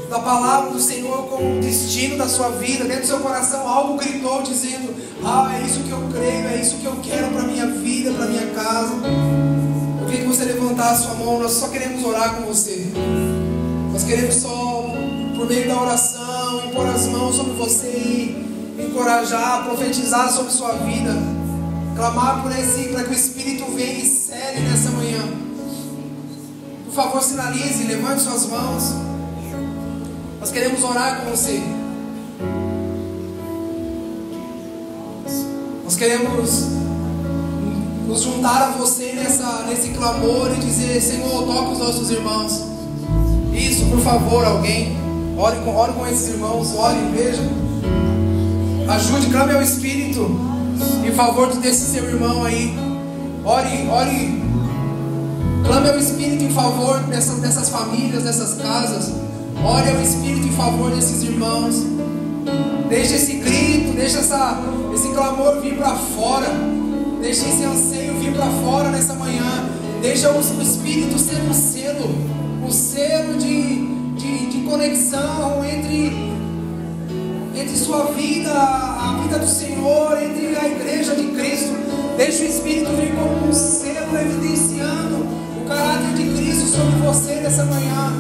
da palavra do Senhor com o destino da sua vida. Dentro do seu coração algo gritou dizendo: ah, é isso que eu creio, é isso que eu quero para a minha vida, para a minha casa. Eu queria que você levantasse sua mão. Nós só queremos orar com você. Nós queremos só, por meio da oração, impor as mãos sobre você e encorajar, profetizar sobre sua vida, clamar para que o Espírito venha e cele nessa manhã. Por favor, sinalize, levante suas mãos. Nós queremos orar com você. Nós queremos nos juntar a você nesse clamor e dizer: Senhor, toca os nossos irmãos. Isso, por favor, alguém ore com esses irmãos, ore, veja. Ajude, clame ao Espírito em favor desse seu irmão aí. Ore, clame ao Espírito em favor dessas famílias, dessas casas. Ore ao Espírito em favor desses irmãos. Deixa esse grito, deixa esse clamor vir para fora. Deixa esse anseio vir para fora nessa manhã. Deixa o Espírito ser um selo de conexão entre sua vida, a vida do Senhor, entre a igreja de Cristo. Deixa o Espírito vir como um selo evidenciando o caráter de Cristo sobre você nessa manhã.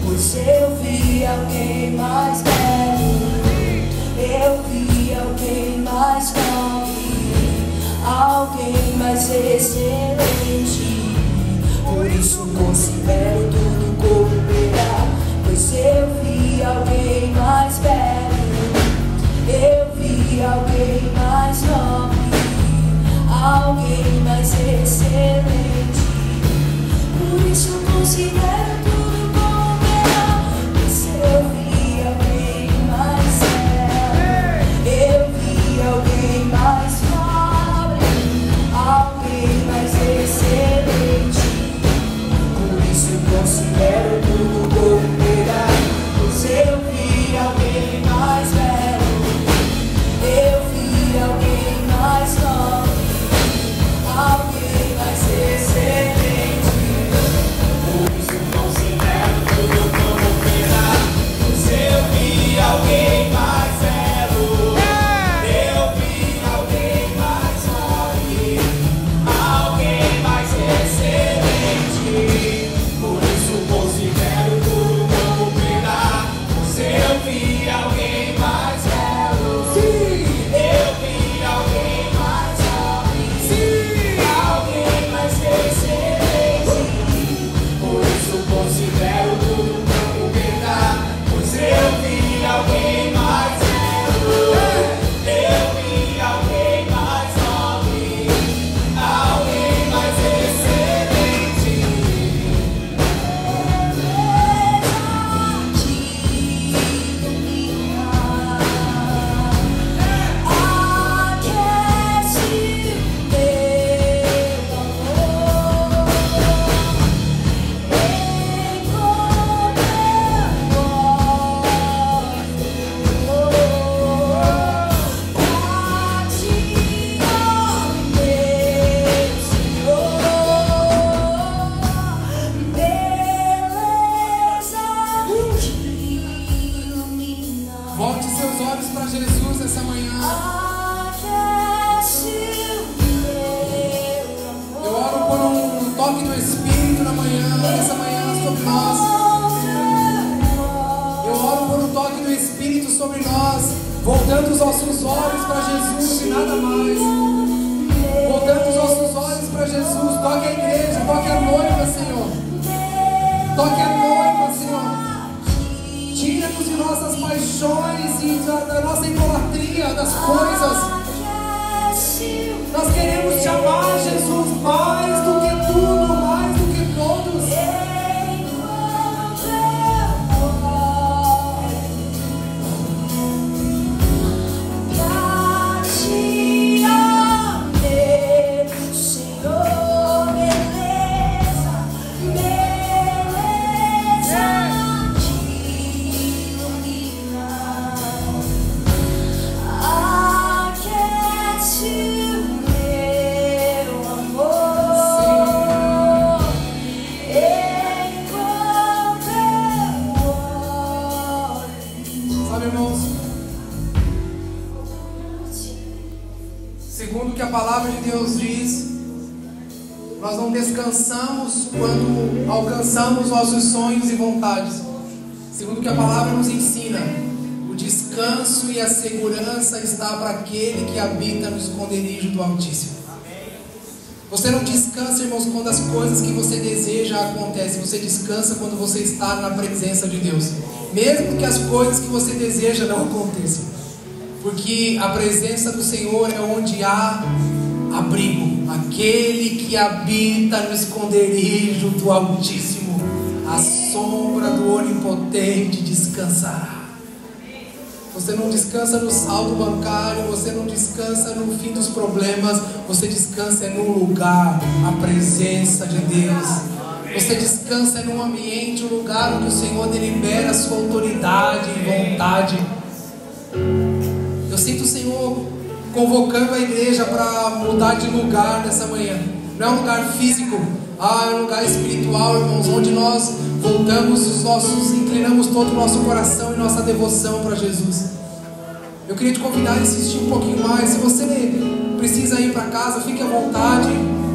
Pois eu vi alguém mais belo, eu vi alguém mais nobre, alguém mais excelente. Por isso considero tudo cooperar. Pois eu vi alguém mais belo, eu vi alguém mais nobre, alguém mais excelente. Por isso considero tudo cooperar. Pois eu vi alguém mais sério, eu vi alguém mais nobre, alguém mais excelente. Por isso considero tudo cooperar. Pois eu vi alguém mais velho, eu vi alguém mais nobre, alguém mais excelente. Por isso considero tudo cooperar. Pois eu vi alguém mais velho, eu vi alguém mais nobre, alguém mais excelente. Por isso considero tudo cooperar. Pois eu vi alguém mais velho, eu vi alguém mais nobre, alguém mais excelente. Por isso considero tudo cooperar. Pois eu vi alguém mais velho, eu vi alguém mais nobre, alguém mais excelente. Volte seus olhos para Jesus essa manhã. Eu oro por um toque do Espírito nessa manhã sobre nós. Eu oro por um toque do Espírito sobre nós, voltando os nossos olhos para Jesus e nada mais. Voltando os nossos olhos para Jesus. Toque a igreja, toque a noiva, Senhor. Toque a noiva, Senhor. Tira-nos de nossas paixões e da nossa idolatria das coisas. Nós queremos te amar, Jesus, mais do que tudo, mais do que todos. Sabe, irmãos, segundo o que a palavra de Deus diz, nós não descansamos quando alcançamos nossos sonhos e vontades. Segundo o que a palavra nos ensina, o descanso e a segurança está para aquele que habita no esconderijo do Altíssimo. Você não descansa, irmãos, quando as coisas que você deseja acontecem. Você descansa quando você está na presença de Deus, mesmo que as coisas que você deseja não aconteçam. porque a presença do Senhor é onde há abrigo. Aquele que habita no esconderijo do Altíssimo, a sombra do Onipotente descansará. Você não descansa no saldo bancário, você não descansa no fim dos problemas, você descansa num lugar, a presença de Deus. Você descansa num ambiente, um lugar onde o Senhor delibera a sua autoridade e vontade. Eu sinto o Senhor convocando a igreja para mudar de lugar nessa manhã. Não é um lugar físico, é um lugar espiritual, irmãos, onde nós voltamos inclinamos todo o nosso coração e nossa devoção para Jesus. Eu queria te convidar a insistir um pouquinho mais. Se você precisa ir para casa, fique à vontade.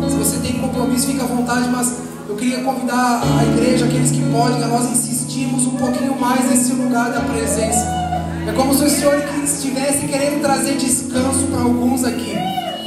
Se você tem compromisso, fique à vontade, mas eu queria convidar a igreja, aqueles que podem, a nós insistirmos um pouquinho mais nesse lugar da presença. É como se o Senhor estivesse querendo trazer descanso para alguns aqui.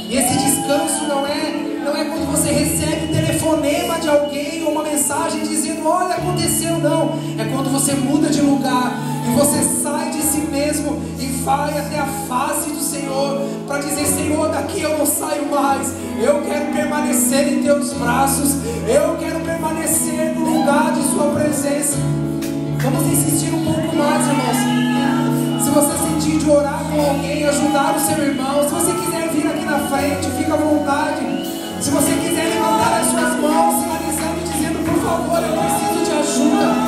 E esse descanso não é quando você recebe um telefonema de alguém ou uma mensagem dizendo, olha, aconteceu, não. É quando você muda de lugar e você sai de si mesmo e vai até a face do Senhor para dizer, Senhor, daqui eu não saio mais. Eu quero permanecer em teus braços. Eu quero permanecer no lugar de sua presença. Vamos insistir um pouco mais, irmãos. Se você sentir de orar com alguém, ajudar o seu irmão, se você quiser vir aqui na frente, fica à vontade. Se você quiser levantar as suas mãos, sinalizando, dizendo, por favor, eu preciso de ajuda.